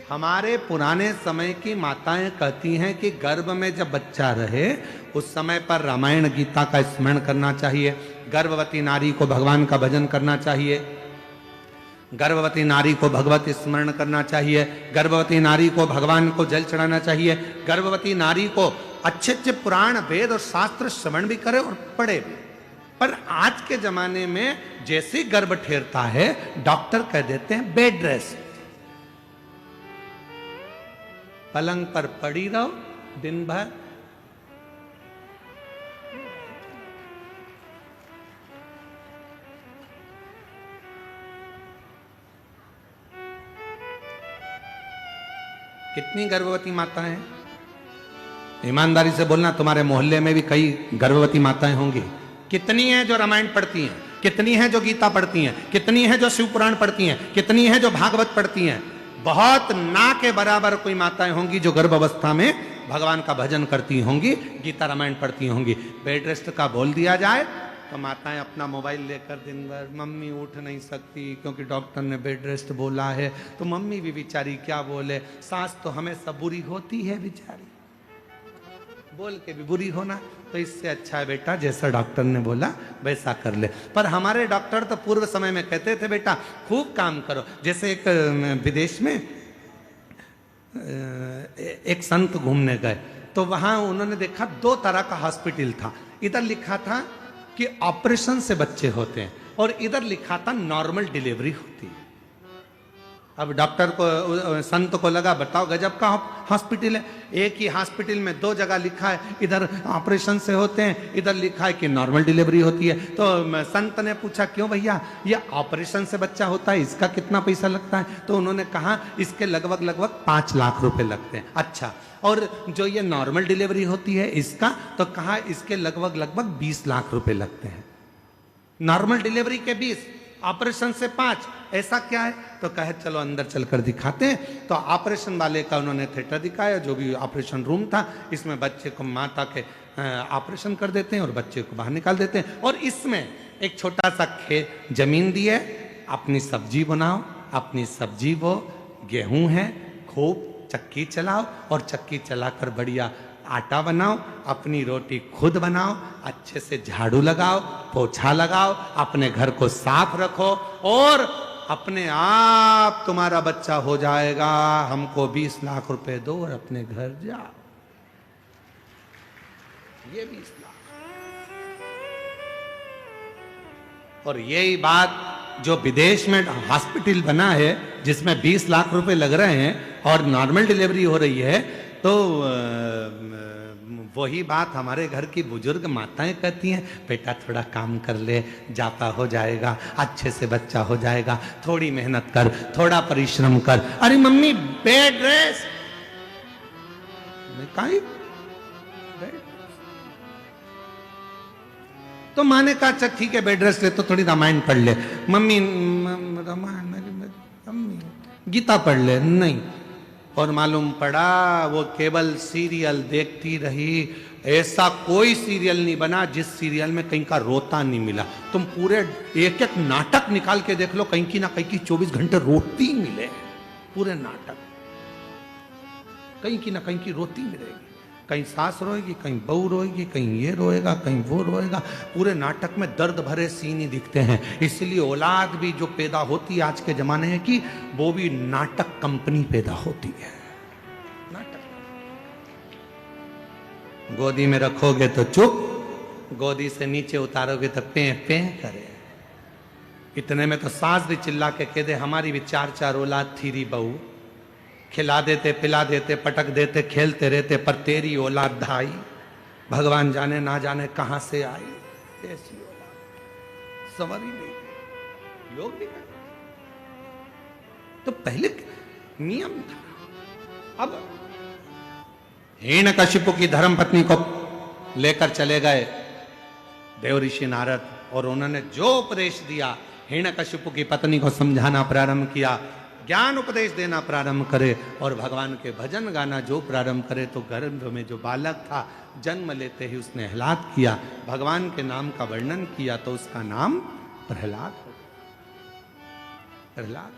[SPEAKER 1] हमारे पुराने समय की माताएं कहती हैं कि गर्भ में जब बच्चा रहे उस समय पर रामायण गीता का स्मरण करना चाहिए, गर्भवती नारी को भगवान का भजन करना चाहिए, गर्भवती नारी को भगवत स्मरण करना चाहिए, गर्भवती नारी को भगवान को जल चढ़ाना चाहिए, गर्भवती नारी को अच्छे अच्छे पुराण वेद और शास्त्र श्रवण भी करे और पढ़े भी। पर आज के जमाने में जैसे गर्भ ठेरता है डॉक्टर कह देते हैं बेड रेस्ट, पलंग पर पड़ी रहो दिन भर। कितनी गर्भवती माताएं हैं? ईमानदारी से बोलना, तुम्हारे मोहल्ले में भी कई गर्भवती माताएं होंगी। कितनी हैं जो रामायण पढ़ती हैं, कितनी हैं जो गीता पढ़ती हैं, कितनी हैं जो शिव पुराण पढ़ती हैं, कितनी हैं जो भागवत पढ़ती हैं? बहुत ना के बराबर कोई माताएं होंगी जो गर्भ अवस्था में भगवान का भजन करती होंगी, गीता रामायण पढ़ती होंगी। बेड रेस्ट का बोल दिया जाए तो माताएं अपना मोबाइल लेकर दिन भर, मम्मी उठ नहीं सकती क्योंकि डॉक्टर ने बेड रेस्ट बोला है, तो मम्मी भी बेचारी क्या बोले, सास तो हमेशा बुरी होती है बेचारी, बोल के भी बुरी होना। तो इससे अच्छा है बेटा जैसा डॉक्टर ने बोला वैसा कर ले। पर हमारे डॉक्टर तो पूर्व समय में कहते थे बेटा खूब काम करो। जैसे एक विदेश में एक संत घूमने गए तो वहां उन्होंने देखा 2 तरह का हॉस्पिटल था। इधर लिखा था कि ऑपरेशन से बच्चे होते हैं और इधर लिखा था नॉर्मल डिलीवरी होती है। अब डॉक्टर को, संत को लगा बताओ गजब का हॉस्पिटल है, एक ही हॉस्पिटल में 2 जगह लिखा है, इधर ऑपरेशन से होते हैं, इधर लिखा है कि नॉर्मल डिलीवरी होती है। तो संत ने पूछा क्यों भैया, ये ऑपरेशन से बच्चा होता है, इसका कितना पैसा लगता है? तो उन्होंने कहा इसके लगभग 5 लाख रुपए लगते हैं। अच्छा, और जो ये नॉर्मल डिलीवरी होती है इसका? तो कहा इसके लगभग 20 लाख रुपए लगते हैं। नॉर्मल डिलीवरी के 20, ऑपरेशन से 5, ऐसा क्या है? तो कहे चलो अंदर चलकर दिखाते हैं। तो ऑपरेशन वाले का उन्होंने थिएटर दिखाया, जो भी ऑपरेशन रूम था, इसमें बच्चे को माता के ऑपरेशन कर देते हैं और बच्चे को बाहर निकाल देते हैं। और इसमें एक छोटा सा खेत जमीन दी है, अपनी सब्जी बनाओ, अपनी सब्जी वो गेहूं है, खूब चक्की चलाओ और चक्की चलाकर बढ़िया आटा बनाओ, अपनी रोटी खुद बनाओ, अच्छे से झाड़ू लगाओ, पोछा लगाओ, अपने घर को साफ रखो और अपने आप तुम्हारा बच्चा हो जाएगा। हमको 20 लाख रुपए दो और अपने घर जाओ। ये 20 लाख। और यही बात जो विदेश में हॉस्पिटल बना है जिसमें 20 लाख रुपए लग रहे हैं और नॉर्मल डिलीवरी हो रही है, तो वही बात हमारे घर की बुजुर्ग माताएं कहती हैं, बेटा थोड़ा काम कर ले, जापा हो जाएगा, अच्छे से बच्चा हो जाएगा, थोड़ी मेहनत कर, थोड़ा परिश्रम कर। अरे मम्मी बेड रेस्ट, तो माँ ने कहा अच्छा ठीक है बेड रेस्ट ले, तो थोड़ी रामायण पढ़ ले। मम्मी गीता पढ़ ले, नहीं। और मालूम पड़ा वो केवल सीरियल देखती रही। ऐसा कोई सीरियल नहीं बना जिस सीरियल में कहीं का रोता नहीं मिला। तुम पूरे एक एक नाटक निकाल के देख लो, कहीं की ना कहीं की 24 घंटे रोती ही मिले। पूरे नाटक कहीं की ना कहीं की रोती मिलेगी। कहीं सास रोएगी, कहीं बहू रोएगी, कहीं ये रोएगा, कहीं वो रोएगा। पूरे नाटक में दर्द भरे सीन ही दिखते हैं। इसलिए औलाद भी जो पैदा होती है आज के जमाने की, वो भी नाटक कंपनी पैदा होती है। नाटक गोदी में रखोगे तो चुप, गोदी से नीचे उतारोगे तो पे पे करे। इतने में तो सास भी चिल्ला के कह दे हमारी भी 4 औलाद थी री बहू, खिला देते, पिला देते, पटक देते, खेलते रहते, पर तेरी औलाद धाई भगवान जाने ना जाने कहां से आई। ऐसी औलाद सवार ही नहीं। लोग भी तो पहले नियम था। अब हिरण्यकशिपु की धर्म पत्नी को लेकर चले गए देव ऋषि नारद, और उन्होंने जो उपदेश दिया, हिरण्यकशिपु की पत्नी को समझाना प्रारंभ किया, ज्ञान उपदेश देना प्रारंभ करे और भगवान के भजन गाना जो प्रारंभ करे, तो गर्भ में जो बालक था जन्म लेते ही उसने आह्लाद किया, भगवान के नाम का वर्णन किया, तो उसका नाम प्रहलाद हो गया। प्रहलाद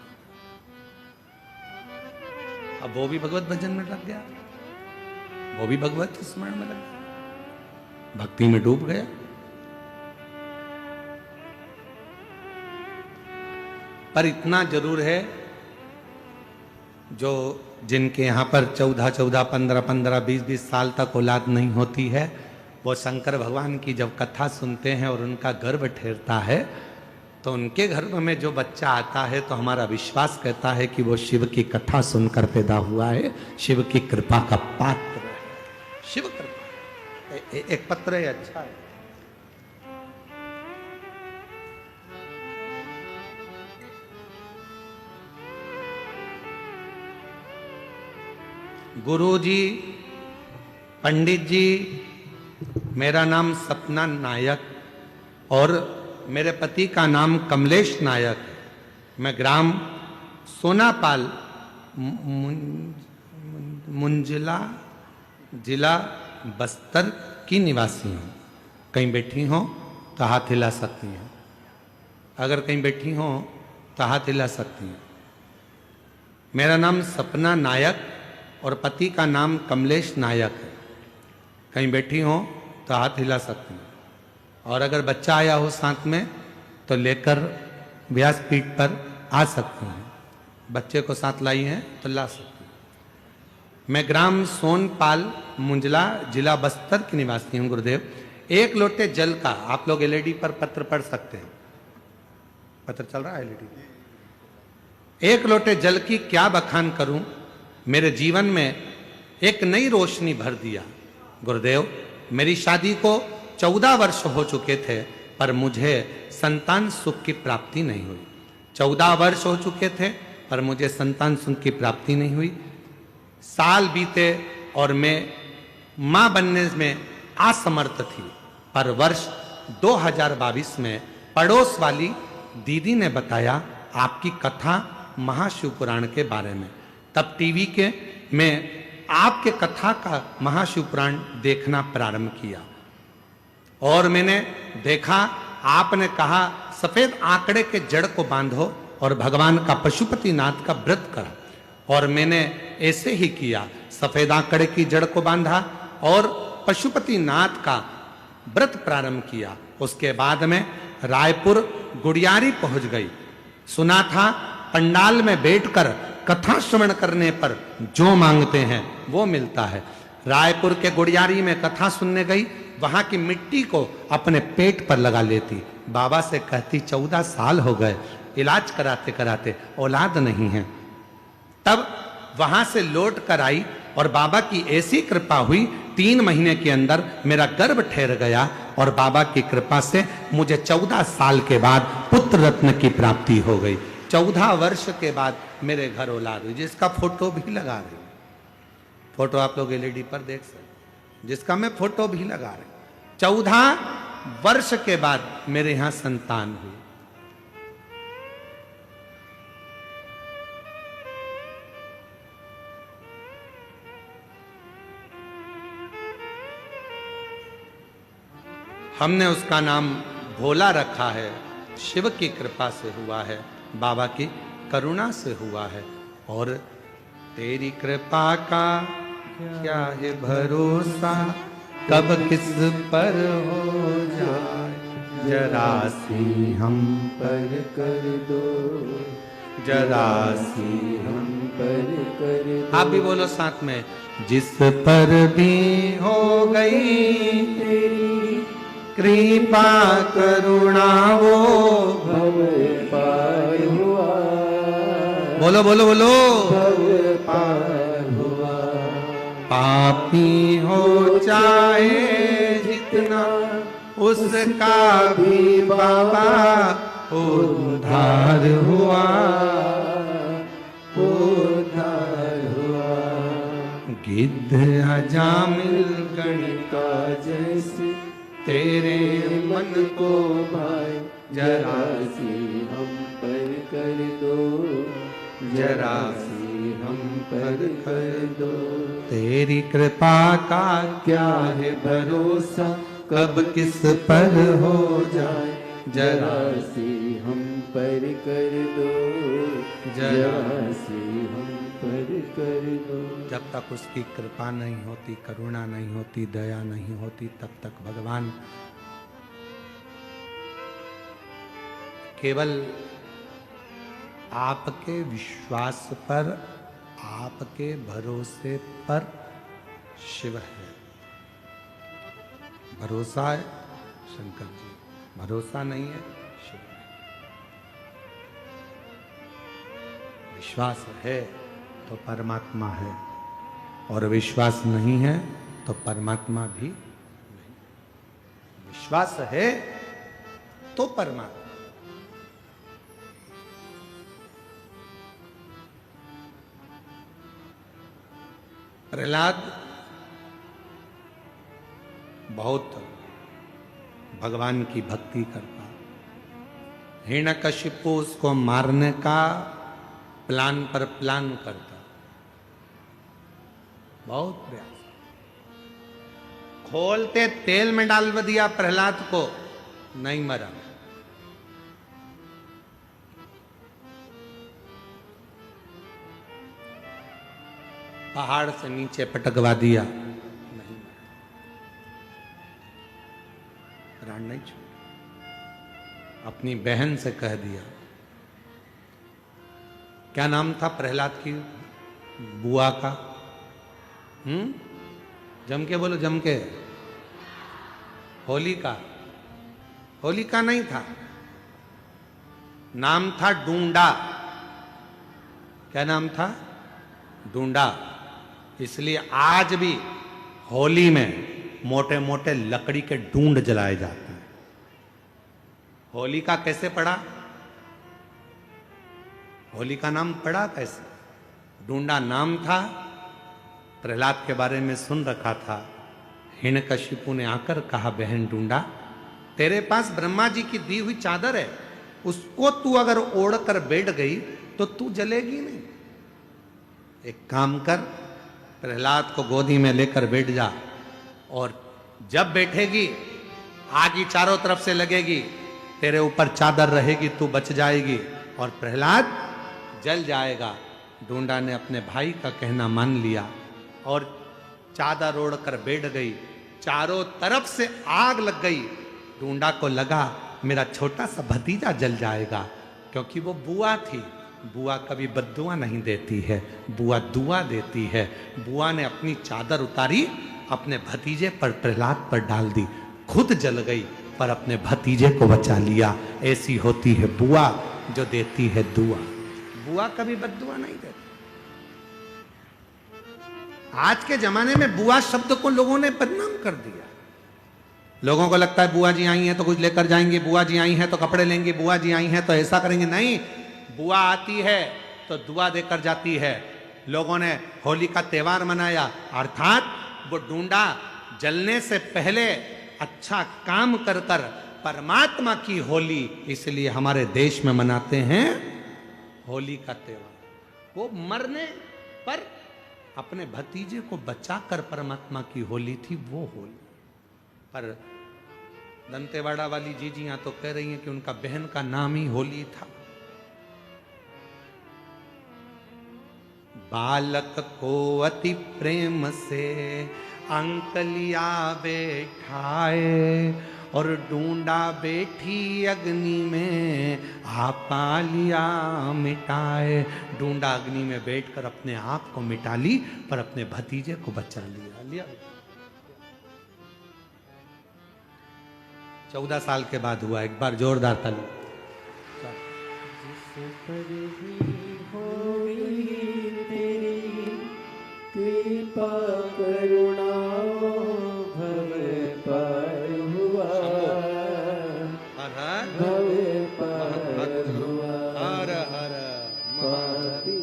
[SPEAKER 1] अब वो भी भगवत भजन में लग गया, वो भी भगवत स्मरण में लग गया, भक्ति में डूब गया। पर इतना जरूर है, जो जिनके यहाँ पर 14-14, 15-15, 20-20 साल तक औलाद नहीं होती है, वो शंकर भगवान की जब कथा सुनते हैं और उनका गर्भ ठहरता है, तो उनके गर्भ में जो बच्चा आता है, तो हमारा विश्वास कहता है कि वो शिव की कथा सुनकर पैदा हुआ है, शिव की कृपा का पात्र है। शिव कृपा एक पत्र है, अच्छा है। गुरुजी, पंडित जी, मेरा नाम सपना नायक और मेरे पति का नाम कमलेश नायक। मैं ग्राम सोनापाल मुंजिला जिला बस्तर की निवासी हूँ। कहीं बैठी हो तो हाथ हिला सकती हैं, अगर कहीं बैठी हो तो हाथ हिला सकती हैं। मेरा नाम सपना नायक और पति का नाम कमलेश नायक है। कहीं बैठी हो तो हाथ हिला सकती हैं, और अगर बच्चा आया हो साथ में तो लेकर व्यासपीठ पर आ सकती हैं। बच्चे को साथ लाई हैं तो ला सकती हैं। मैं ग्राम सोनपाल मुंजला जिला बस्तर की निवासी हूँ गुरुदेव। एक लोटे जल का, आप लोग एलईडी पर पत्र पढ़ सकते हैं, पत्र चल रहा है एलईडी। एक लोटे जल की क्या बखान करूं, मेरे जीवन में एक नई रोशनी भर दिया। गुरुदेव, मेरी शादी को 14 वर्ष हो चुके थे, पर मुझे संतान सुख की प्राप्ति नहीं हुई। 14 वर्ष हो चुके थे पर मुझे संतान सुख की प्राप्ति नहीं हुई। साल बीते और मैं मां बनने में असमर्थ थी, पर वर्ष 2022 में पड़ोस वाली दीदी ने बताया आपकी कथा महाशिव पुराण के बारे में। तब टीवी के में आपके कथा का महाशिव पुराण देखना प्रारंभ किया, और मैंने देखा आपने कहा सफेद आंकड़े के जड़ को बांधो और भगवान का पशुपतिनाथ का व्रत करा। और मैंने ऐसे ही किया, सफेद आंकड़े की जड़ को बांधा और पशुपतिनाथ का व्रत प्रारंभ किया। उसके बाद में रायपुर गुड़ियारी पहुंच गई। सुना था पंडाल में बैठकर कथा श्रवण करने पर जो मांगते हैं वो मिलता है। रायपुर के गुड़ियारी में कथा सुनने गई, वहां की मिट्टी को अपने पेट पर लगा लेती, बाबा से कहती 14 साल हो गए, इलाज कराते कराते औलाद नहीं है। तब वहां से लौट कर आई और बाबा की ऐसी कृपा हुई, 3 महीने के अंदर मेरा गर्भ ठहर गया और बाबा की कृपा से मुझे 14 साल के बाद पुत्र रत्न की प्राप्ति हो गई। 14 वर्ष के बाद मेरे घर औलाद हुई, जिसका फोटो भी लगा रही हूं। फोटो आप लोग एलईडी पर देख सकते, जिसका मैं फोटो भी लगा रही हूं। 14 वर्ष के बाद मेरे यहां संतान हुई। हमने उसका नाम भोला रखा है, शिव की कृपा से हुआ है, बाबा की करुणा से हुआ है। और तेरी कृपा का क्या है भरोसा, कब किस पर हो जाए, जरा सी हम
[SPEAKER 2] पर कर दो,
[SPEAKER 1] जरा सी
[SPEAKER 2] हम पर कर दो।
[SPEAKER 1] आप भी बोलो साथ में, जिस पर भी हो गई
[SPEAKER 2] तेरी
[SPEAKER 1] कृपा करुणा वो
[SPEAKER 2] भव पार हुआ,
[SPEAKER 1] बोलो बोलो बोलो,
[SPEAKER 2] भव पार हुआ।
[SPEAKER 1] पापी हो चाहे जितना उसका भी बाबा उद्धार हुआ,
[SPEAKER 2] उद्धार हुआ।
[SPEAKER 1] गिद्ध अजामिल गणिका
[SPEAKER 2] जैसे
[SPEAKER 1] तेरे मन को
[SPEAKER 2] भाई,
[SPEAKER 1] जरा
[SPEAKER 2] सी हम पर कर दो,
[SPEAKER 1] जरा
[SPEAKER 2] सी हम पर कर दो।
[SPEAKER 1] तेरी कृपा का क्या है भरोसा, कब किस पर हो जाए, जरा
[SPEAKER 2] सी हम पर कर दो,
[SPEAKER 1] जरा
[SPEAKER 2] सी हम पर कर दो।
[SPEAKER 1] जब तक उसकी कृपा नहीं होती, करुणा नहीं होती, दया नहीं होती, तब तक भगवान केवल आपके विश्वास पर, आपके भरोसे पर शिव है। भरोसा है शंकर जी, भरोसा नहीं है शिव नहीं। विश्वास है तो परमात्मा है, और विश्वास नहीं है तो परमात्मा भी नहीं। विश्वास है तो परमात्मा। प्रहलाद बहुत भगवान की भक्ति करता, हिरण्यकशिपु उसको मारने का प्लान पर प्लान करता, बहुत प्रयास, खोलते तेल में डाल दिया प्रहलाद को, नहीं मरा। पहाड़ से नीचे पटकवा दिया, नहीं मरा, प्राण नहीं छोड़ा। अपनी बहन से कह दिया, क्या नाम था प्रहलाद की बुआ का? जम के बोलो, जम के। होलिका, होलिका नहीं था, नाम था डूंडा। क्या नाम था? डूंडा। इसलिए आज भी होली में मोटे मोटे लकड़ी के डूंड जलाए जाते हैं। होलिका कैसे पड़ा? होली का नाम पड़ा कैसे? डूंडा नाम था, प्रहलाद के बारे में सुन रखा था। हिरण्यकशिपु ने आकर कहा, बहन डूंडा, तेरे पास ब्रह्मा जी की दी हुई चादर है, उसको तू अगर ओढ़ कर बैठ गई तो तू जलेगी नहीं। एक काम कर, प्रहलाद को गोदी में लेकर बैठ जा, और जब बैठेगी आग ही चारों तरफ से लगेगी, तेरे ऊपर चादर रहेगी, तू बच जाएगी, और प्रहलाद जल जाएगा। ढूंढा ने अपने भाई का कहना मान लिया और चादर ओढ़कर बैठ गई। चारों तरफ से आग लग गई। ढूंढा को लगा मेरा छोटा सा भतीजा जल जाएगा, क्योंकि वो बुआ थी। बुआ कभी बद्दुआ नहीं देती है, बुआ दुआ देती है। बुआ ने अपनी चादर उतारी, अपने भतीजे पर, प्रहलाद पर डाल दी। खुद जल गई पर अपने भतीजे को बचा लिया। ऐसी होती है बुआ जो देती है दुआ। बुआ कभी बद्दुआ नहीं देती। आज के जमाने में बुआ शब्द को लोगों ने बदनाम कर दिया। लोगों को लगता है बुआ जी आई हैं तो कुछ लेकर जाएंगे, बुआ जी आई हैं तो कपड़े लेंगे, बुआ जी आई हैं तो ऐसा करेंगे। नहीं, बुआ आती है तो दुआ देकर जाती है। लोगों ने होली का त्योहार मनाया, अर्थात वो ढूंढा जलने से पहले अच्छा काम कर कर परमात्मा की होली, इसलिए हमारे देश में मनाते हैं होली का त्योहार। वो मरने पर अपने भतीजे को बचाकर परमात्मा की होली थी वो होली। पर दंतेवाड़ा वाली जीजियां तो कह रही हैं कि उनका बहन का नाम ही होली था। बालक को अति प्रेम से अंकलिया बैठाए और ढूंढा बैठी अग्नि में आपा लिया मिटाए। ढूंढा अग्नि में बैठकर अपने आप को मिटा ली पर अपने भतीजे को बचा लिया। 14 साल के बाद हुआ। एक बार जोरदार ताली।
[SPEAKER 2] कृपा करुणा भव पार हुआ, भव पार हुआ।
[SPEAKER 1] हर हर
[SPEAKER 2] पापी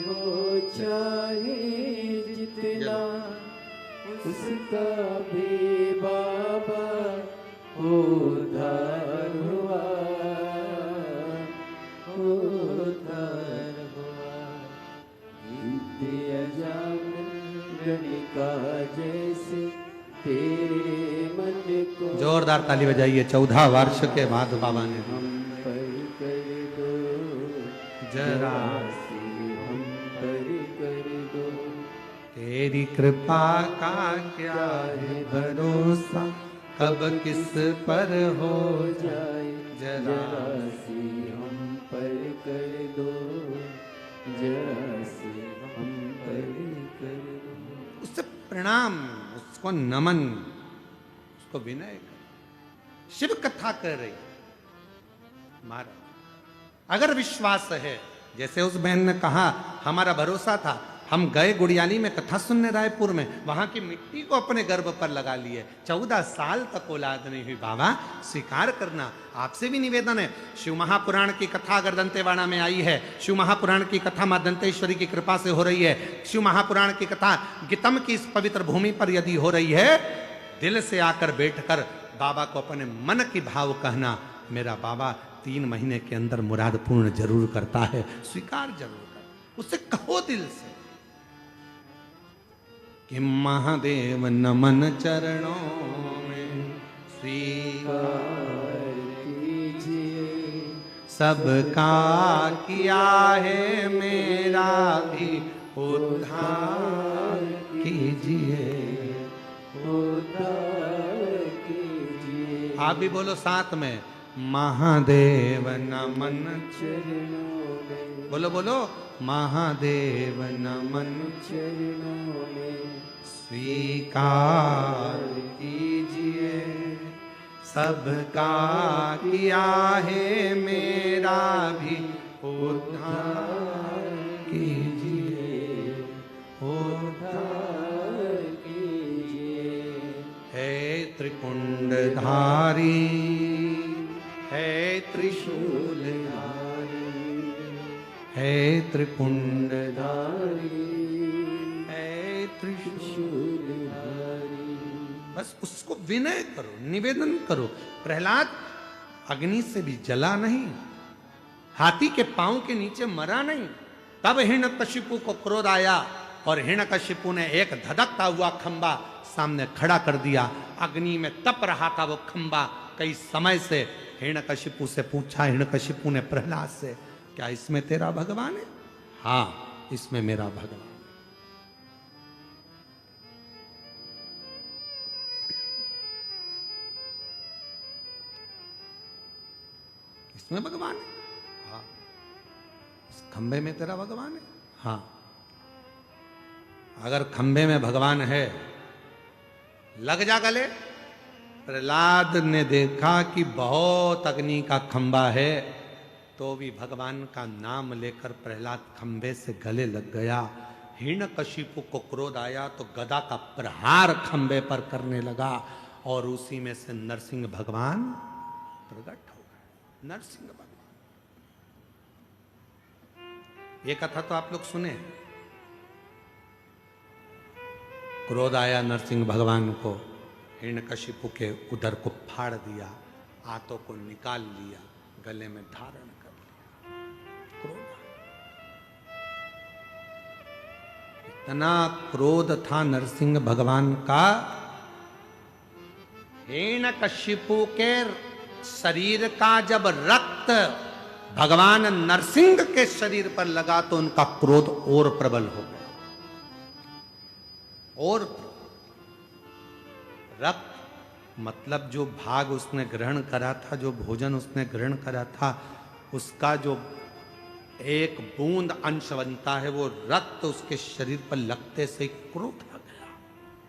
[SPEAKER 2] हो चाहे जितना, उसका भी बाबा उद्धार हुआ, उद्धार हुआ। विद्या जान गणिका जैसे तेरे मन को।
[SPEAKER 1] जोरदार ताली बजाइए। 14 वर्ष के बाद बाबा ने
[SPEAKER 2] हम पर कर दो
[SPEAKER 1] जरा,
[SPEAKER 2] हम पर कर दो।
[SPEAKER 1] तेरी कृपा का क्या है भरोसा, कब किस पर हो
[SPEAKER 2] जाए
[SPEAKER 1] जरा
[SPEAKER 2] सी हम पर कर दो, जरा सी हम पर कर दो।
[SPEAKER 1] उससे प्रणाम, उसको नमन, उसको विनय कर। शिव कथा कर रही महाराज, अगर विश्वास है, जैसे उस बहन ने कहा हमारा भरोसा था, हम गए गुड़ियाली में कथा सुनने रायपुर में, वहां की मिट्टी को अपने गर्भ पर लगा लिए। 14 साल तक औलाद नहीं हुई। बाबा स्वीकार करना, आपसे भी निवेदन है। शिव महापुराण की कथा अगर दंतेवाड़ा में आई है, शिव महापुराण की कथा मां दंतेश्वरी की कृपा से हो रही है, शिव महापुराण की कथा गीतम की इस पवित्र भूमि पर यदि हो रही है, दिल से आकर बैठकर बाबा को अपने मन की भाव कहना, मेरा बाबा 3 महीने के अंदर मुराद पूर्ण जरूर करता है। स्वीकार जरूर कर, उससे कहो दिल से कि महादेव नमन चरणों में स्वीकार
[SPEAKER 2] कीजिए,
[SPEAKER 1] सबका किया है, मेरा भी उद्धार कीजिए,
[SPEAKER 2] उद्धार कीजिए।
[SPEAKER 1] आप भी बोलो साथ में, महादेव नमन
[SPEAKER 2] चरणों में,
[SPEAKER 1] बोलो बोलो, महादेव नमन
[SPEAKER 2] चरणों में
[SPEAKER 1] स्वीकार कीजिए, सबका किया है, मेरा भी उद्धार कीजिए, उद्धार
[SPEAKER 2] कीजिए।
[SPEAKER 1] है त्रिपुंडधारी, है त्रिशूलधारी, है त्रिपुंडधारी, है त्रिशूलधारी। बस उसको विनय करो, निवेदन करो। प्रहलाद अग्नि से भी जला नहीं, हाथी के पांव के नीचे मरा नहीं। तब हिरण्यकशिपु को क्रोध आया और हिरण्यकशिपु ने एक धधकता हुआ खंबा सामने खड़ा कर दिया। अग्नि में तप रहा था वो खंबा कई समय से। हिरण्यकशिपु से पूछा हिरण्यकशिपु ने प्रहलाद से कि क्या इसमें तेरा भगवान है? हाँ, इसमें मेरा भगवान है। इसमें भगवान है? हाँ। इस खंबे में तेरा भगवान है? हाँ। अगर खंबे में भगवान है, लग जा गले। प्रहलाद ने देखा कि बहुत अग्नि का खंबा है, तो भी भगवान का नाम लेकर प्रहलाद खंबे से गले लग गया। हिरण्यकशिपु को क्रोध आया तो गदा का प्रहार खंबे पर करने लगा, और उसी में से नरसिंह भगवान प्रकट हो गए। नरसिंह भगवान, ये कथा तो आप लोग सुने। क्रोध आया नरसिंह भगवान को, हिरण्यकशिपु के उदर को फाड़ दिया, हाथों को निकाल लिया, गले में धारण कर लिया। क्रोध, इतना क्रोध था नरसिंह भगवान का। हिरण्यकशिपु के शरीर का जब रक्त भगवान नरसिंह के शरीर पर लगा तो उनका क्रोध और प्रबल हो गया। और रक्त मतलब जो भाग उसने ग्रहण करा था, जो भोजन उसने ग्रहण करा था, उसका जो एक बूंद अंश बनता है, वो रक्त उसके शरीर पर लगते से क्रोध आ गया।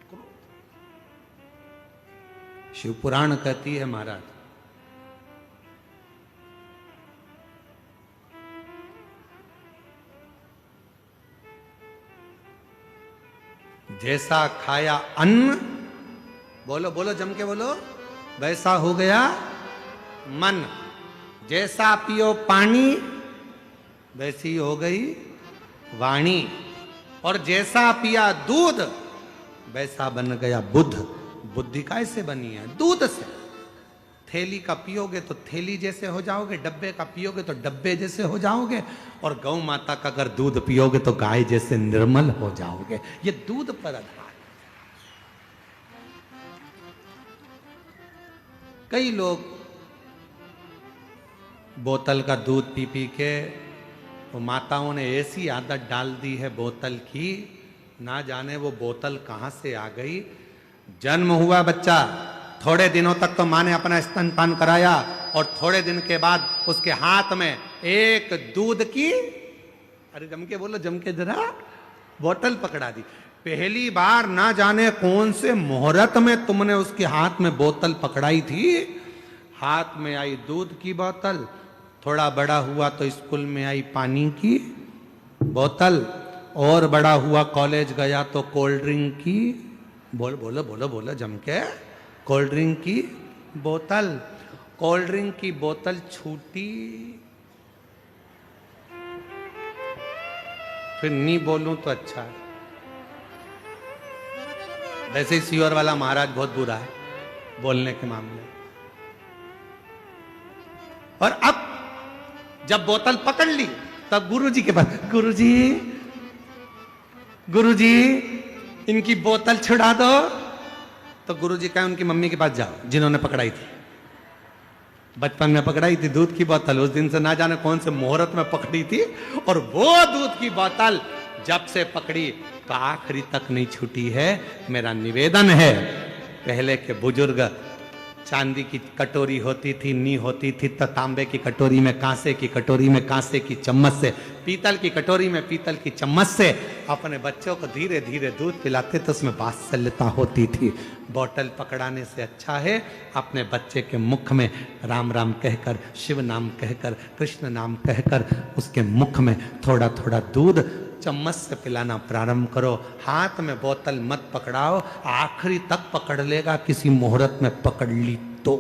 [SPEAKER 1] क्रोध। शिव पुराण कहती है महाराज, जैसा खाया अन्न, बोलो बोलो जम के बोलो, वैसा हो गया मन। जैसा पियो पानी, वैसी हो गई वाणी। और जैसा पिया दूध, वैसा बन गया बुद्ध। बुद्धि कैसे बनी है? दूध से। थैली का पियोगे तो थैली जैसे हो जाओगे, डब्बे का पियोगे तो डब्बे जैसे हो जाओगे, और गौ माता का अगर दूध पियोगे तो गाय जैसे निर्मल हो जाओगे। ये दूध पर आधार। कई लोग बोतल का दूध पी पी के, वो माताओं ने ऐसी आदत डाल दी है बोतल की, ना जाने वो बोतल कहां से आ गई। जन्म हुआ बच्चा, थोड़े दिनों तक तो माँ ने अपना स्तनपान कराया, और थोड़े दिन के बाद उसके हाथ में एक दूध की, अरे जम के बोलो, जम के जरा, बोतल पकड़ा दी। पहली बार ना जाने कौन से मुहूर्त में तुमने उसके हाथ में बोतल पकड़ाई थी। हाथ में आई दूध की बोतल, थोड़ा बड़ा हुआ तो स्कूल में आई पानी की बोतल, और बड़ा हुआ कॉलेज गया तो कोल्ड ड्रिंक की, बोलो बोलो बोलो बोलो जम के, कोल्ड ड्रिंक की बोतल। कोल्ड ड्रिंक की बोतल छूटी, फिर नहीं बोलूं तो अच्छा है। वैसे ही सीवर वाला महाराज बहुत बुरा है बोलने के मामले। और अब जब बोतल पकड़ ली तब गुरुजी के पास, गुरुजी गुरुजी इनकी बोतल छुड़ा दो। तो गुरुजी कहे उनकी मम्मी के पास जाओ जिन्होंने पकड़ाई थी, बचपन में पकड़ाई थी दूध की बोतल, उस दिन से ना जाने कौन से मुहूर्त में पकड़ी थी, और वो दूध की बोतल जब से पकड़ी तो आखिरी तक नहीं छूटी है। मेरा निवेदन है, पहले के बुजुर्ग चांदी की कटोरी होती थी, नी होती थी, तो तांबे की कटोरी में, कांसे की कटोरी में कांसे की चम्मच से, पीतल की कटोरी में पीतल की चम्मच से अपने बच्चों को धीरे धीरे दूध पिलाते तो उसमें वात्सल्यता होती थी। बोतल पकड़ाने से अच्छा है अपने बच्चे के मुख में राम राम कहकर, शिव नाम कहकर, कृष्ण नाम कहकर उसके मुख में थोड़ा थोड़ा दूध चम्मच से पिलाना प्रारंभ करो। हाथ में बोतल मत पकड़ाओ, आखिरी तक पकड़ लेगा, किसी मुहूर्त में पकड़ ली तो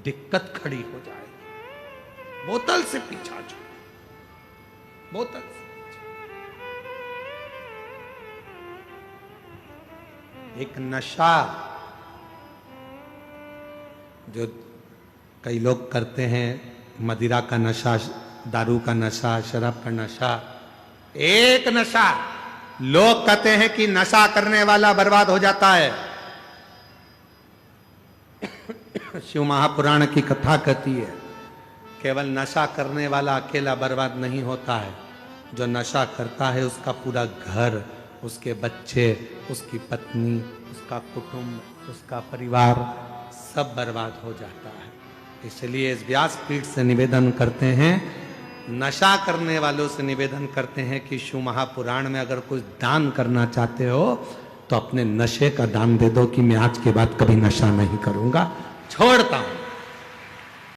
[SPEAKER 1] दिक्कत खड़ी हो जाएगी। बोतल से पीछा छो, बोतल से। एक नशा जो कई लोग करते हैं, मदिरा का नशा, दारू का नशा, शराब का नशा, एक नशा। लोग कहते हैं कि नशा करने वाला बर्बाद हो जाता है। शिव महापुराण की कथा कहती है केवल नशा करने वाला अकेला बर्बाद नहीं होता है, जो नशा करता है उसका पूरा घर, उसके बच्चे, उसकी पत्नी, उसका कुटुंब, उसका परिवार सब बर्बाद हो जाता है। इसलिए इस व्यासपीठ से निवेदन करते हैं, नशा करने वालों से निवेदन करते हैं कि शिव महापुराण में अगर कुछ दान करना चाहते हो तो अपने नशे का दान दे दो कि मैं आज के बाद कभी नशा नहीं करूंगा, छोड़ता हूं।